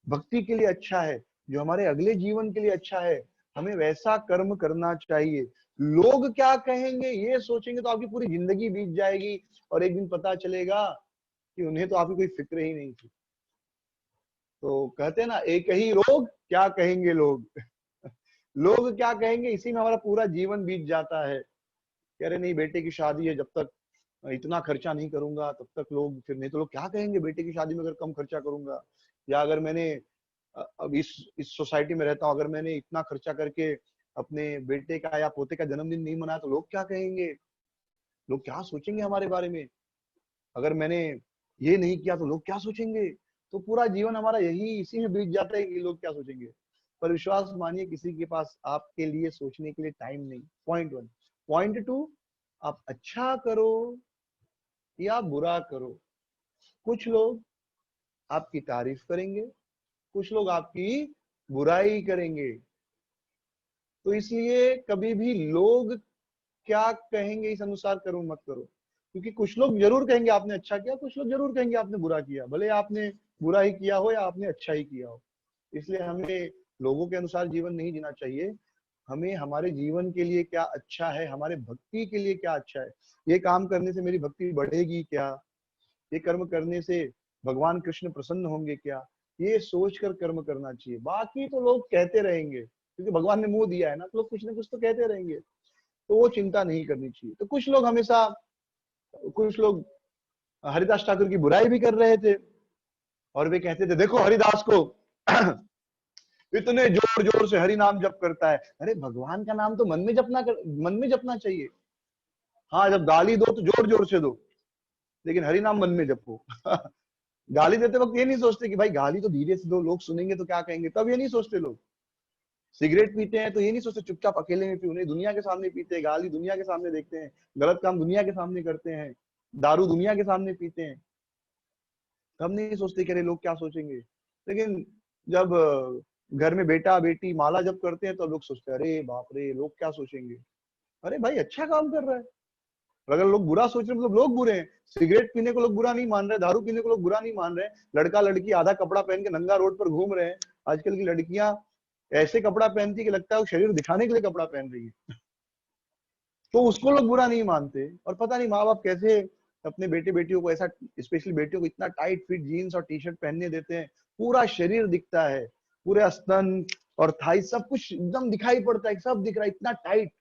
Speaker 1: भक्ति के लिए अच्छा है, जो हमारे अगले जीवन के लिए अच्छा है, हमें वैसा कर्म करना चाहिए। लोग क्या कहेंगे ये सोचेंगे तो आपकी पूरी जिंदगी बीत जाएगी, और एक दिन पता चलेगा कि उन्हें तो आपकी कोई फिक्र ही नहीं थी। तो कहते हैं ना, एक ही रोग, क्या कहेंगे लोग। लोग क्या कहेंगे, इसी में हमारा पूरा जीवन बीत जाता है। कह रहे नहीं, बेटे की शादी है, जब तक इतना खर्चा नहीं करूंगा तब तक लोग, फिर नहीं तो लोग क्या कहेंगे बेटे की शादी में अगर कम खर्चा करूंगा, या अगर मैंने अब इस सोसाइटी में रहता हूँ, अगर मैंने इतना खर्चा करके अपने बेटे का या पोते का जन्मदिन नहीं मनाया तो लोग क्या कहेंगे, लोग क्या सोचेंगे हमारे बारे में, अगर मैंने ये नहीं किया तो लोग क्या सोचेंगे। तो पूरा जीवन हमारा यही इसी में बीत जाता है कि लोग क्या सोचेंगे। पर विश्वास मानिए, किसी के पास आपके लिए सोचने के लिए टाइम नहीं। पॉइंट 1। पॉइंट 2, आप अच्छा करो या बुरा करो, कुछ लोग आपकी तारीफ करेंगे, कुछ लोग आपकी बुराई करेंगे। तो इसलिए कभी भी लोग क्या कहेंगे इस अनुसार करो मत करो, क्योंकि कुछ लोग जरूर कहेंगे आपने अच्छा किया, कुछ लोग जरूर कहेंगे आपने बुरा किया, भले आपने बुरा ही किया हो या आपने अच्छा ही किया हो। इसलिए हमें लोगों के अनुसार जीवन नहीं जीना चाहिए। हमें हमारे जीवन के लिए क्या अच्छा है, हमारे भक्ति के लिए क्या अच्छा है, ये काम करने से मेरी भक्ति बढ़ेगी क्या, ये कर्म करने से भगवान कृष्ण प्रसन्न होंगे क्या, ये सोचकर कर्म करना चाहिए। बाकी तो लोग कहते रहेंगे, क्योंकि भगवान ने मुंह दिया है ना, तो लोग कुछ ना कुछ तो कहते रहेंगे, तो वो चिंता नहीं करनी चाहिए। तो कुछ लोग हमेशा, कुछ लोग हरिदास ठाकुर की बुराई भी कर रहे थे, और वे कहते थे देखो हरिदास को इतने जोर जोर से हरि नाम जप करता है। अरे भगवान का नाम तो मन में जपना चाहिए। हाँ, जब गाली दो तो जोर जोर से दो, लेकिन हरि नाम मन में जपो। गाली देते वक्त ये नहीं सोचते कि भाई गाली तो धीरे से दो, लोग सुनेंगे तो क्या कहेंगे, तब ये नहीं सोचते लोग। सिगरेट पीते हैं तो ये नहीं सोचते चुपचाप अकेले में पीऊ, नहीं, दुनिया के सामने पीते हैं, गाली दुनिया के सामने देखते हैं, गलत काम दुनिया के सामने करते हैं। दारू दुनिया के सामने पीते हैं, हम नहीं सोचते कि अरे लोग क्या सोचेंगे। लेकिन जब घर में बेटा बेटी माला जप करते हैं तो लोग सोचते हैं अरे बाप रे लोग क्या सोचेंगे। अरे भाई अच्छा काम कर रहा है। और अगर लोग बुरा सोच रहे हैं मतलब लोग बुरे हैं। सिगरेट पीने को लोग बुरा नहीं मान रहे, दारू पीने को लोग बुरा नहीं मान रहे, लड़का लड़की आधा कपड़ा पहन के नंगा रोड पर घूम रहे हैं। आजकल की लड़कियां ऐसे कपड़ा पहनती है कि लगता है वो शरीर दिखाने के लिए कपड़ा पहन रही है, तो उसको लोग बुरा नहीं मानते। और पता नहीं माँ बाप कैसे अपने बेटे बेटियों को ऐसा, स्पेशली बेटियों को इतना टाइट फिट जीन्स और टी शर्ट पहनने देते हैं, पूरा शरीर दिखता है, पूरे स्तन और थाई सब कुछ एकदम दिखाई पड़ता है, सब दिख रहा है इतना टाइट।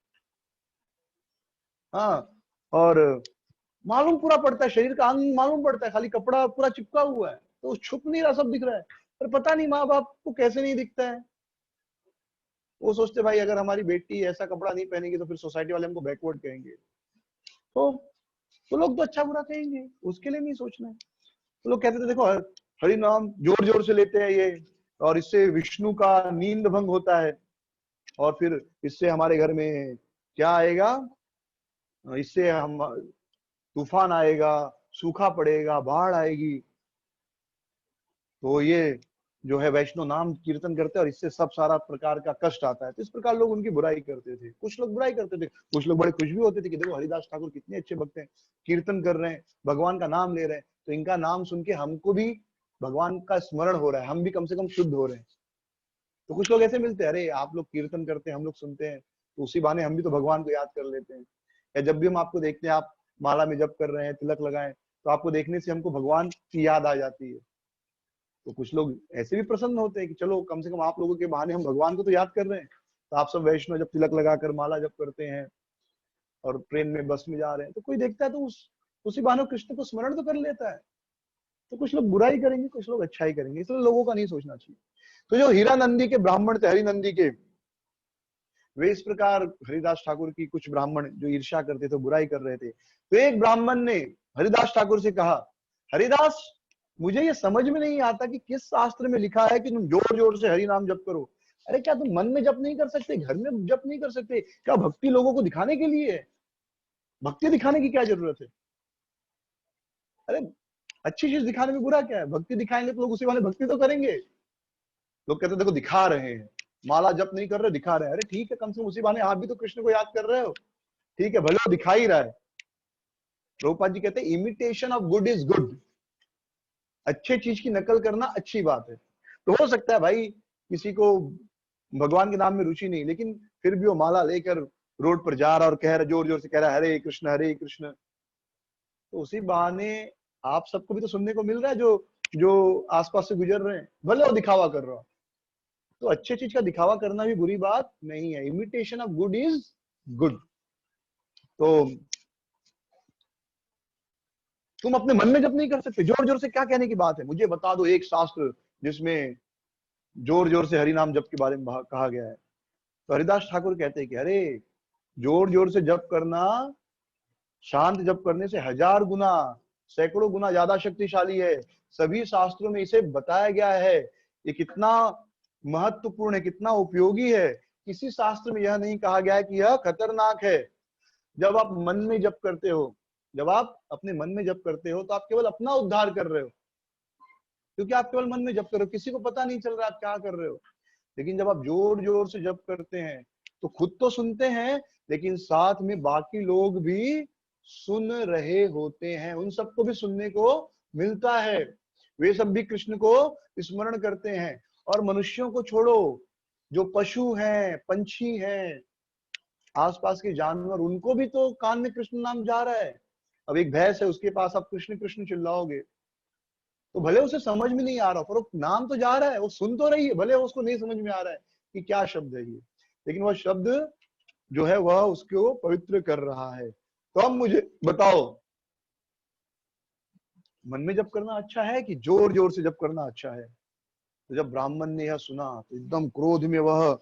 Speaker 1: हाँ, और मालूम पूरा पड़ता है, शरीर का अंग मालूम पड़ता है, खाली कपड़ा पूरा चिपका हुआ है तो छुप नहीं रहा, सब दिख रहा है। पर पता नहीं माँ बाप को कैसे नहीं दिखता है। वो सोचते भाई अगर हमारी बेटी ऐसा कपड़ा नहीं पहनेगी तो फिर सोसाइटी वाले हमको बैकवर्ड कहेंगे, तो लोग तो अच्छा बुरा कहेंगे, उसके लिए नहीं सोचना है। तो लोग कहते थे देखो हरि नाम जोर जोर से लेते हैं ये, और इससे विष्णु का नींद भंग होता है, और फिर इससे हमारे घर में क्या आएगा, इससे हम तूफान आएगा, सूखा पड़ेगा, बाढ़ आएगी। तो ये जो है वैष्णव नाम कीर्तन करते हैं और इससे सब सारा प्रकार का कष्ट आता है। तो इस प्रकार लोग उनकी बुराई करते थे, कुछ लोग बुराई करते थे, कुछ लोग बड़े खुश भी होते थे कि देखो हरिदास ठाकुर कितने अच्छे भक्त हैं, कीर्तन कर रहे हैं, भगवान का नाम ले रहे हैं, तो इनका नाम सुन के हमको भी भगवान का स्मरण हो रहा है, हम भी कम से कम शुद्ध हो रहे हैं। तो कुछ लोग ऐसे मिलते हैं, अरे आप लोग कीर्तन करते हैं, हम लोग सुनते हैं, तो उसी बहाने हम भी तो भगवान को याद कर लेते हैं। या जब भी हम आपको देखते हैं आप माला में जप कर रहे हैं, तिलक लगाए, तो आपको देखने से हमको भगवान की याद आ जाती है। तो कुछ लोग ऐसे भी प्रसन्न होते हैं कि चलो कम से कम आप लोगों के बहाने हम भगवान को तो याद कर रहे हैं। तो आप सब वैष्णव जब तिलक लगाकर माला जप करते हैं और ट्रेन में बस में जा रहे हैं, तो कोई देखता है तो उसी बहाने कृष्ण को स्मरण तो कर लेता है। तो कुछ लोग बुराई करेंगे, कुछ लोग अच्छाई करेंगे, इसलिए लोगों का नहीं सोचना चाहिए। तो जो हीरा नंदी के ब्राह्मण थे, हरि नंदी के, वे इस प्रकार हरिदास ठाकुर की कुछ ब्राह्मण जो ईर्ष्या करते थे, बुराई कर रहे थे। तो एक ब्राह्मण ने हरिदास ठाकुर से कहा, हरिदास मुझे ये समझ में नहीं आता कि किस शास्त्र में लिखा है कि तुम जोर जोर से हरि नाम जप करो। अरे क्या तुम मन में जप नहीं कर सकते, घर में जप नहीं कर सकते क्या? भक्ति लोगों को दिखाने के लिए है, भक्ति दिखाने की क्या जरूरत है? अरे अच्छी चीज दिखाने में बुरा क्या है? भक्ति दिखाएंगे तो लोग उसी वाले भक्ति तो करेंगे। लोग कहते देखो दिखा रहे हैं, माला जप नहीं कर रहे, दिखा रहे हैं। अरे ठीक है, कम से कम उसी बहाने आप भी तो कृष्ण को याद कर रहे हो, ठीक है, भले वो दिखा ही रहा है। प्रभुपाद जी कहते हैं imitation of good is good, अच्छे चीज की नकल करना अच्छी बात है। तो हो सकता है भाई किसी को भगवान के नाम में रुचि नहीं, लेकिन फिर भी वो माला लेकर रोड पर जा रहा और कह रहा, जोर जोर से कह रहा है हरे कृष्ण हरे कृष्ण। तो उसी बहाने आप सबको भी तो सुनने को मिल रहा है, जो जो आसपास से गुजर रहे हैं, भले वो दिखावा कर रहा हो। तो अच्छे चीज का दिखावा करना भी बुरी बात नहीं है, imitation of good is good. तो तुम अपने मन में जप नहीं कर सकते, जोर जोर से क्या कहने की बात है? मुझे बता दो एक शास्त्र जिसमें जोर जोर से हरि नाम जप के बारे में कहा गया है। तो हरिदास ठाकुर कहते हैं कि अरे जोर जोर से जप करना शांत जप करने से 1000 गुना, सैकड़ों गुना ज्यादा शक्तिशाली है। सभी शास्त्रों में इसे बताया गया है, ये कितना महत्वपूर्ण है, कितना उपयोगी है। किसी शास्त्र में यह नहीं कहा गया है कि यह खतरनाक है। जब आप मन में जप करते हो, जब आप अपने मन में जप करते हो तो आप केवल अपना उद्धार कर रहे हो, क्योंकि आप केवल मन में जप कर रहे हो, किसी को पता नहीं चल रहा आप क्या कर रहे हो। लेकिन जब आप जोर जोर से जप करते हैं तो खुद तो सुनते हैं, लेकिन साथ में बाकी लोग भी सुन रहे होते हैं, उन सबको भी सुनने को मिलता है। वे सब भी कृष्ण को स्मरण करते हैं। और मनुष्यों को छोड़ो, जो पशु हैं, पंछी हैं, आसपास के जानवर, उनको भी तो कान में कृष्ण नाम जा रहा है। अब एक भैंस है, उसके पास आप कृष्ण कृष्ण चिल्लाओगे तो भले उसे समझ में नहीं आ रहा, पर वो नाम तो जा रहा है, वो सुन तो रही है, भले उसको नहीं समझ में आ रहा है कि क्या शब्द है ये, लेकिन वह शब्द जो है वह उसको पवित्र कर रहा है। तो अब मुझे बताओ, मन में जप करना अच्छा है कि जोर जोर से जप करना अच्छा है? तो जब ब्राह्मण ने यह सुना तो एकदम क्रोध में वह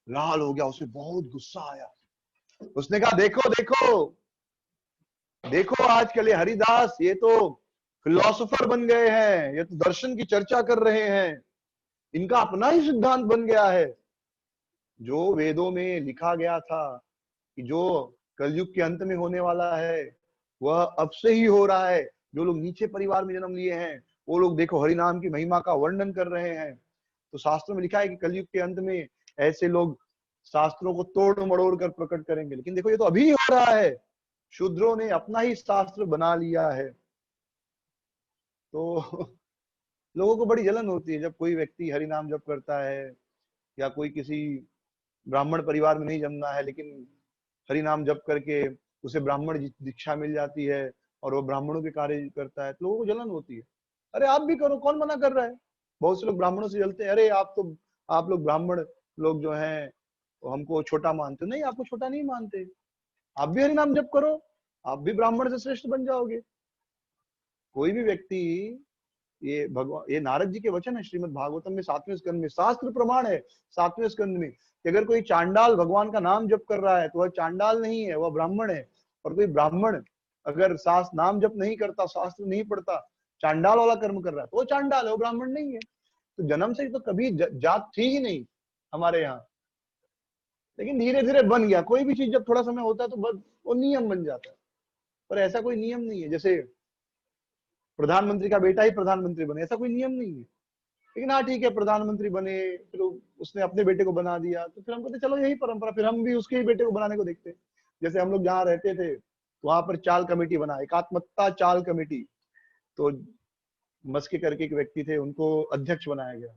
Speaker 1: लाल हो गया, उसे बहुत गुस्सा आया। उसने कहा देखो देखो देखो, आजकल ये हरिदास ये तो फिलोसोफर बन गए हैं, ये तो दर्शन की चर्चा कर रहे हैं, इनका अपना ही सिद्धांत बन गया है। जो वेदों में लिखा गया था कि जो कलयुग के अंत में होने वाला है वह अब से ही हो रहा है। जो लोग नीचे परिवार में जन्म लिए हैं वो लोग देखो हरि नाम की महिमा का वर्णन कर रहे हैं। तो शास्त्रों में लिखा है कि कलयुग के अंत में ऐसे लोग शास्त्रों को तोड़ मड़ोड़ कर प्रकट करेंगे। लेकिन देखो ये तो अभी हो रहा है, शूद्रों ने अपना ही शास्त्र बना लिया है। तो लोगों को बड़ी जलन होती है जब कोई व्यक्ति हरि नाम जप करता है, या कोई किसी ब्राह्मण परिवार में नहीं जन्मा है लेकिन हरि नाम जप करके उसे ब्राह्मण दीक्षा मिल जाती है और वो ब्राह्मणों के कार्य करता है, तो लोगों को जलन होती है। अरे आप भी करो, कौन मना कर रहा है। बहुत से लोग ब्राह्मणों से जलते हैं, अरे आप लोग ब्राह्मण लोग जो हैं वो हमको छोटा मानते। नहीं, आपको छोटा नहीं मानते, आप भी हरि नाम जप करो, आप भी ब्राह्मण से श्रेष्ठ बन जाओगे। कोई भी व्यक्ति, ये भगवान, ये नारद जी के वचन है श्रीमद् भागवतम में 7वें स्कंद में, शास्त्र प्रमाण है 7वें स्कंद में कि अगर कोई चांडाल भगवान का नाम जप कर रहा है तो वह चांडाल नहीं है, वह ब्राह्मण है। और कोई ब्राह्मण अगर शास्त्र नाम जप नहीं करता, शास्त्र नहीं पढ़ता, चांडाल वाला कर्म कर रहा है तो वो चांडाल है, वो ब्राह्मण नहीं है। तो जन्म से तो कभी जात थी ही नहीं हमारे यहाँ, लेकिन धीरे धीरे बन गया। कोई भी चीज जब थोड़ा समय होता है तो वो नियम बन जाता है। पर ऐसा कोई नियम नहीं है जैसे प्रधानमंत्री का बेटा ही प्रधानमंत्री बने, ऐसा कोई नियम नहीं है। लेकिन हाँ ठीक है, प्रधानमंत्री बने, फिर उसने अपने बेटे को बना दिया, तो फिर हम कहते चलो यही परंपरा, फिर हम भी उसके ही बेटे को बनाने को देखते। जैसे हम लोग जहाँ रहते थे वहां पर चाल कमेटी बना, एकात्मकता चाल कमेटी। तो मस्के करके एक व्यक्ति थे, उनको अध्यक्ष बनाया गया।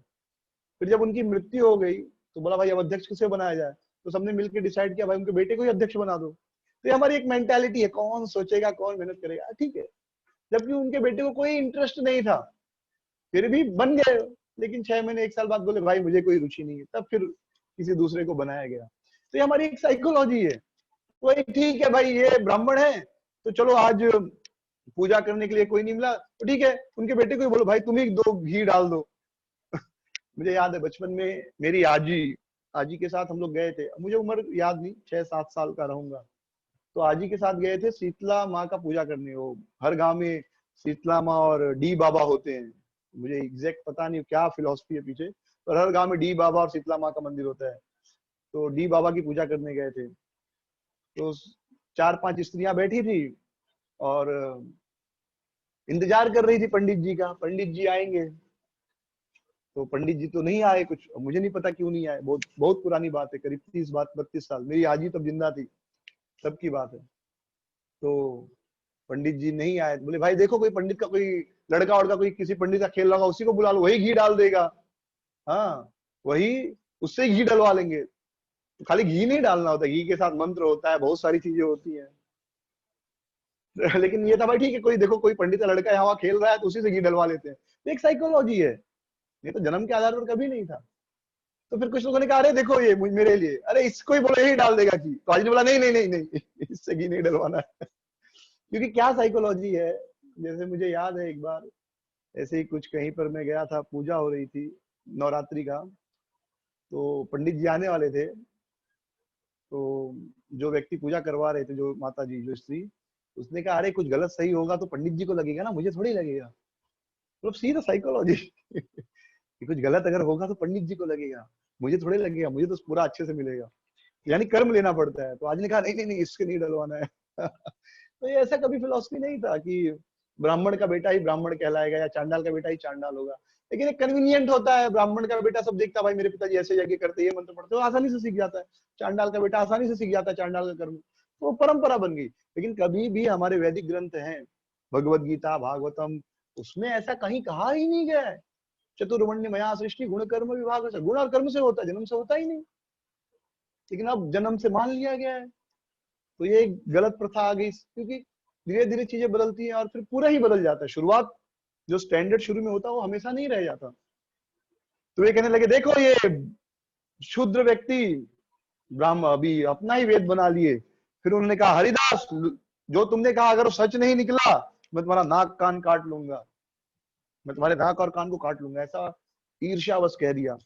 Speaker 1: फिर जब उनकी मृत्यु हो गई तो बोला भाई अब अध्यक्ष किसे बनाया जाए, तो सबने मिलकर डिसाइड किया भाई उनके बेटे को ही अध्यक्ष बना दो। तो ये हमारी एक मेंटालिटी है, कौन सोचेगा, कौन मेहनत करेगा, ठीक है। जबकि उनके बेटे को कोई इंटरेस्ट नहीं था, फिर भी बन गए। लेकिन 6 महीने 1 साल बाद बोले भाई मुझे कोई रुचि नहीं है, तब फिर किसी दूसरे को बनाया गया। तो ये हमारी एक साइकोलॉजी है। तो ठीक है भाई, ये ब्राह्मण है तो चलो आज पूजा करने के लिए कोई नहीं मिला तो ठीक है, उनके बेटे को ही बोलो भाई तुम ही 2 घी डाल दो। मुझे याद है बचपन में मेरी आजी आजी के साथ हम लोग गए थे, मुझे उम्र याद नहीं, 6-7 साल का रहूंगा। तो आजी के साथ गए थे शीतला माँ का पूजा करने। वो हर गांव में शीतला माँ और डी बाबा होते हैं, मुझे एग्जैक्ट पता नहीं क्या फिलॉसफी है पीछे, पर हर गांव में डी बाबा और शीतला माँ का मंदिर होता है। तो डी बाबा की पूजा करने गए थे। तो 4-5 स्त्रियां बैठी थी और इंतजार कर रही थी पंडित जी का, पंडित जी आएंगे। तो पंडित जी तो नहीं आए, कुछ मुझे नहीं पता क्यों नहीं आए, बहुत बहुत पुरानी बात है, करीब 30-32 साल, मेरी आजी तब जिंदा थी, तब की बात है। तो पंडित जी नहीं आए, बोले भाई देखो कोई पंडित का कोई लड़का वड़का कोई किसी पंडित का खेल रहा होगा, उसी को बुला लो, वही घी डाल देगा। हाँ, वही, उससे घी डलवा लेंगे। तो खाली घी नहीं डालना होता, घी के साथ मंत्र होता है, बहुत सारी चीजें होती हैं। लेकिन ये था भाई ठीक है, कोई देखो कोई पंडित का लड़का यहाँ खेल रहा है तो उसी से घी डलवा लेते हैं। तो एक साइकोलॉजी है, ये तो जन्म के आधार पर कभी नहीं था। तो फिर कुछ लोगों ने कहा अरे देखो ये मेरे लिए, अरे इसको ही बोलो यही डाल देगा घी। तो आज ने बोला नहीं नहीं नहीं नहीं, इससे घी नहीं डलवाना है। क्योंकि क्या साइकोलॉजी है। जैसे मुझे याद है एक बार ऐसे ही कुछ कहीं पर मैं गया था, पूजा हो रही थी नवरात्रि का, तो पंडित जी आने वाले थे। तो जो व्यक्ति पूजा करवा रहे थे, जो माता जी, जो स्त्री, उसने कहा अरे कुछ गलत सही होगा तो पंडित जी को लगेगा ना, मुझे थोड़ी लगेगा। मतलब सी द साइकोलॉजी कि कुछ गलत अगर होगा तो पंडित जी को लगेगा, मुझे थोड़े लगेगा, मुझे तो पूरा अच्छे से मिलेगा। यानी कर्म लेना पड़ता है। तो आज ने कहा नहीं नहीं नहीं, इसके नहीं डलवाना है। तो ये ऐसा कभी फिलॉसफी नहीं था कि ब्राह्मण का बेटा ही ब्राह्मण कहलाएगा या चांडाल का बेटा ही चांडाल होगा। लेकिन एक कन्वीनियंट होता है, ब्राह्मण का बेटा सब देखता है भाई मेरे पिताजी ऐसे यज्ञ करते, ये मंत्र पढ़ते, वो आसानी से सीख जाता है। चांडाल का बेटा आसानी से सीख जाता है चांडाल का कर्म, तो वो परंपरा बन गई। लेकिन कभी भी हमारे वैदिक ग्रंथ हैं, भगवद गीता, भागवतम, उसमें ऐसा कहीं कहा ही नहीं गया है चतुर्वर्ण्य मया सृष्टि गुण कर्म विभाग से। गुण और कर्म से होता है, जन्म से होता ही नहीं। लेकिन अब जन्म से मान लिया गया है। तो ये एक गलत प्रथा आ गई, क्योंकि धीरे धीरे चीजें बदलती हैं और फिर पूरा ही बदल जाता है। शुरुआत जो स्टैंडर्ड शुरू में होता है वो हमेशा नहीं रह जाता। तो ये कहने लगे देखो ये शूद्र व्यक्ति ब्राह्मण अभी अपना ही वेद बना लिए। फिर उन्होंने कहा हरिदास जो तुमने कहा अगर वो सच नहीं निकला, मैं तुम्हारा नाक कान काट लूंगा, मैं तुम्हारे नाक और कान को काट लूंगा, ऐसा ईर्ष्यावश कह दिया।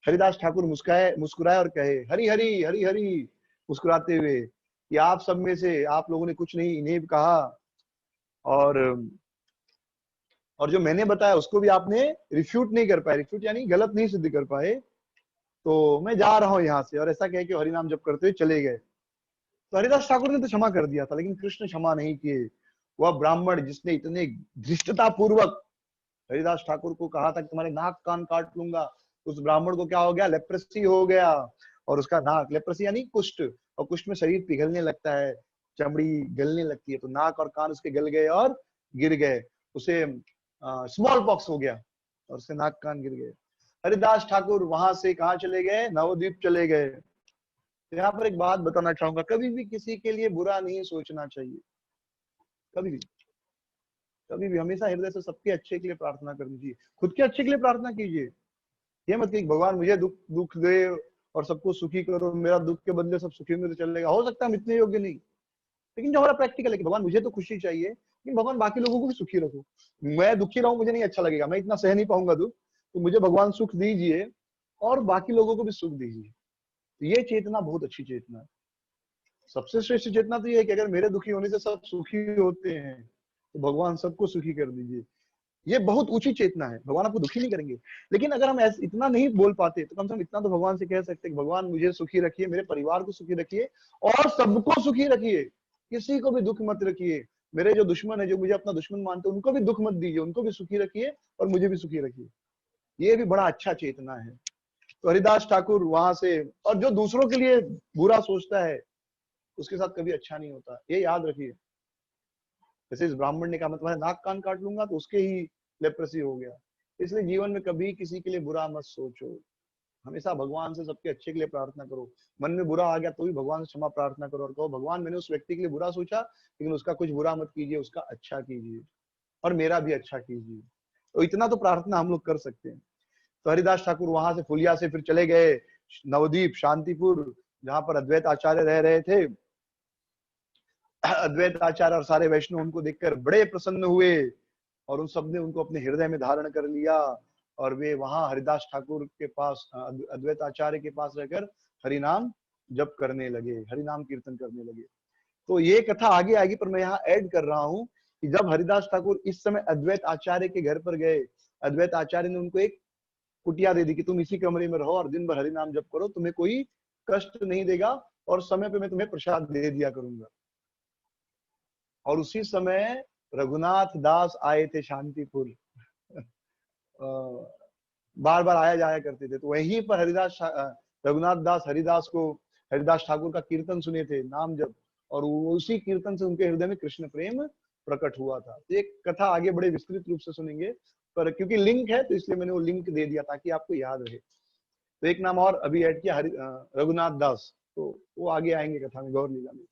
Speaker 1: हरिदास ठाकुर मुस्कुराए मुस्कुराए और कहे हरि हरि हरि हरि, मुस्कुराते हुए कि आप सब में से आप लोगों ने कुछ नहीं इन्हें भी कहा, और जो मैंने बताया उसको भी आपने रिफ्यूट नहीं कर पाए, रिफ्यूट यानी गलत नहीं सिद्ध कर पाए, तो मैं जा रहा हूं यहाँ से। और ऐसा कह के हरिनाम जप करते हुए चले गए। तो हरिदास ठाकुर ने तो क्षमा कर दिया था, लेकिन कृष्ण क्षमा नहीं किए। वह ब्राह्मण जिसने इतने धृष्टता पूर्वक हरिदास ठाकुर को कहा था कि तुम्हारे नाक कान काट लूंगा, उस ब्राह्मण को क्या हो गया? लेप्रेसी हो गया, और उसका नाक, लेप्रेसी यानी कुष्ठ, और कुष्ठ में शरीर पिघलने लगता है, चमड़ी गलने लगती है, तो नाक और कान उसके गल गए और गिर गए, उसे स्मॉल पॉक्स हो गया और उसके नाक कान गिर गए। हरिदास ठाकुर वहां से कहाँ चले गए? नवद्वीप चले गए। तो यहाँ पर एक बात बताना चाहूंगा, कभी भी किसी के लिए बुरा नहीं सोचना चाहिए, कभी भी, कभी भी, हमेशा हृदय से सबके अच्छे के लिए प्रार्थना करनी चाहिए, खुद के अच्छे के लिए प्रार्थना कीजिए। ये मत कि भगवान मुझे दुख दुख दे और सबको सुखी करो, मेरा दुख के बदले सब सुखी में तो चलेगा। हो सकता है हम इतने योग्य नहीं, लेकिन जो हमारा प्रैक्टिकल है कि भगवान मुझे तो खुशी चाहिए, लेकिन भगवान बाकी लोगों को भी सुखी रखो। मैं दुखी रहूं, मुझे नहीं अच्छा लगेगा, मैं इतना सह नहीं पाऊंगा दुख, तो मुझे भगवान सुख दीजिए और बाकी लोगों को भी सुख दीजिए। तो ये चेतना बहुत अच्छी चेतना है। सबसे श्रेष्ठ चेतना तो ये है कि अगर मेरे दुखी होने से सब सुखी होते हैं, तो भगवान सबको सुखी कर दीजिए। ये बहुत ऊंची चेतना है, भगवान आपको दुखी नहीं करेंगे। लेकिन अगर हम ऐसे इतना नहीं बोल पाते, तो कम से कम इतना तो भगवान से कह सकते हैं कि भगवान मुझे सुखी रखिए, मेरे परिवार को सुखी रखिए और सबको सुखी रखिए, किसी को भी दुख मत रखिए। मेरे जो दुश्मन है, जो मुझे अपना दुश्मन मानते हैं, उनको भी दुख मत दीजिए, उनको भी सुखी रखिए और मुझे भी सुखी रखिए। ये भी बड़ा अच्छा चेतना है। तो हरिदास ठाकुर वहां से, और जो दूसरों के लिए बुरा सोचता है उसके साथ कभी अच्छा नहीं होता, ये याद रखिए। जैसे इस ब्राह्मण ने कहा मैं तुम्हारे नाक कान काट लूंगा, तो उसके ही लेप्रेसी हो गया। इसलिए जीवन में कभी किसी के लिए बुरा मत सोचो, हमेशा भगवान से सबके अच्छे के लिए प्रार्थना करो। मन में बुरा आ गया तो भी भगवान से क्षमा प्रार्थना करो और कहो भगवान मैंने उस व्यक्ति के लिए बुरा सोचा, लेकिन उसका कुछ बुरा मत कीजिए, उसका अच्छा कीजिए और मेरा भी अच्छा कीजिए। तो इतना तो प्रार्थना हम लोग कर सकते हैं। तो हरिदास ठाकुर वहां से फुलिया से फिर चले गए नवद्वीप, शांतिपुर, जहां पर अद्वैत आचार्य रह रहे थे। अद्वैत आचार्य और सारे वैष्णव उनको देखकर बड़े प्रसन्न हुए और उन सब ने उनको अपने हृदय में धारण कर लिया, और वे वहां हरिदास ठाकुर के पास, अद्वैत आचार्य के पास रहकर हरि नाम जप करने लगे, हरि नाम कीर्तन करने लगे। तो ये कथा आगे आएगी, पर मैं यहाँ ऐड कर रहा हूँ कि जब हरिदास ठाकुर इस समय अद्वैत आचार्य के घर पर गए, अद्वैत आचार्य ने उनको एक कुटिया दे दी कि तुम इसी कमरे में रहो और दिन भर हरि नाम जप करो, तुम्हें कोई कष्ट नहीं देगा और समय पे मैं तुम्हें प्रसाद दे दिया करूंगा। और उसी समय रघुनाथ दास आए थे शांतिपुर, बार बार आया जाया करते थे। तो वहीं पर रघुनाथ दास हरिदास ठाकुर का कीर्तन सुने थे, नाम जप, और उसी कीर्तन से उनके हृदय में कृष्ण प्रेम प्रकट हुआ था। तो एक कथा आगे बड़े विस्तृत रूप से सुनेंगे, पर क्योंकि लिंक है तो इसलिए मैंने वो लिंक दे दिया ताकि आपको याद रहे। तो एक नाम और अभी ऐड किया, रघुनाथ दास, तो वो आगे आएंगे कथा में, गौर लीला में।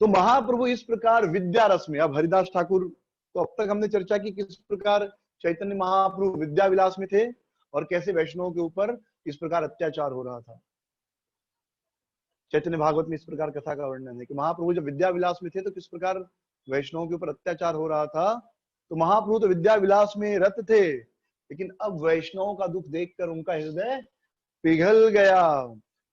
Speaker 1: तो महाप्रभु इस प्रकार विद्या रस में, अब हरिदास ठाकुर, तो अब तक हमने चर्चा की किस प्रकार चैतन्य महाप्रभु विद्या विलास में थे और कैसे वैष्णवों के ऊपर इस प्रकार अत्याचार हो रहा था। चैतन्य भागवत में इस प्रकार कथा का वर्णन है कि महाप्रभु जब विद्या विलास में थे तो किस प्रकार वैष्णवों के ऊपर अत्याचार हो रहा था। तो महाप्रभु तो विद्या विलास में रत थे, लेकिन अब वैष्णवों का दुख देखकर उनका हृदय पिघल गया।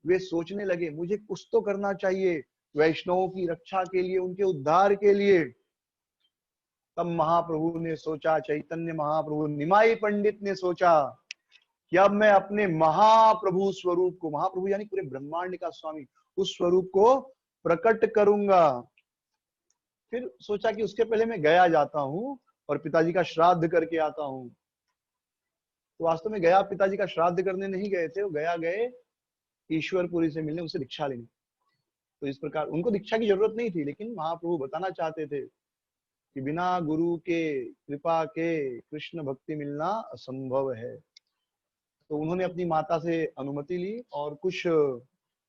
Speaker 1: वे सोचने लगे मुझे कुछ तो करना चाहिए वैष्णवों की रक्षा के लिए, उनके उद्धार के लिए। तब महाप्रभु ने सोचा, चैतन्य महाप्रभु, निमाई पंडित ने सोचा कि अब मैं अपने महाप्रभु स्वरूप को, महाप्रभु यानी पूरे ब्रह्मांड का स्वामी, उस स्वरूप को प्रकट करूंगा। फिर सोचा कि उसके पहले मैं गया जाता हूं और पिताजी का श्राद्ध करके आता हूं। तो वास्तव में गया पिताजी का श्राद्ध करने नहीं गए थे, वो गया गए ईश्वरपुरी से मिलने, उनसे दीक्षा लेने। तो इस प्रकार उनको दीक्षा की जरूरत नहीं थी, लेकिन महाप्रभु बताना चाहते थे कि बिना गुरु के कृपा के कृष्ण भक्ति मिलना असंभव है। तो उन्होंने अपनी माता से अनुमति ली और कुछ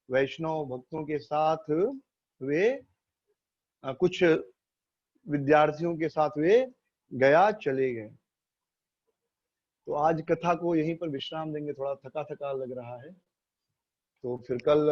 Speaker 1: वैष्णव भक्तों के साथ वे, कुछ विद्यार्थियों के साथ वे गया चले गए। तो आज कथा को यहीं पर विश्राम देंगे, थोड़ा थका थका लग रहा है। तो फिर कल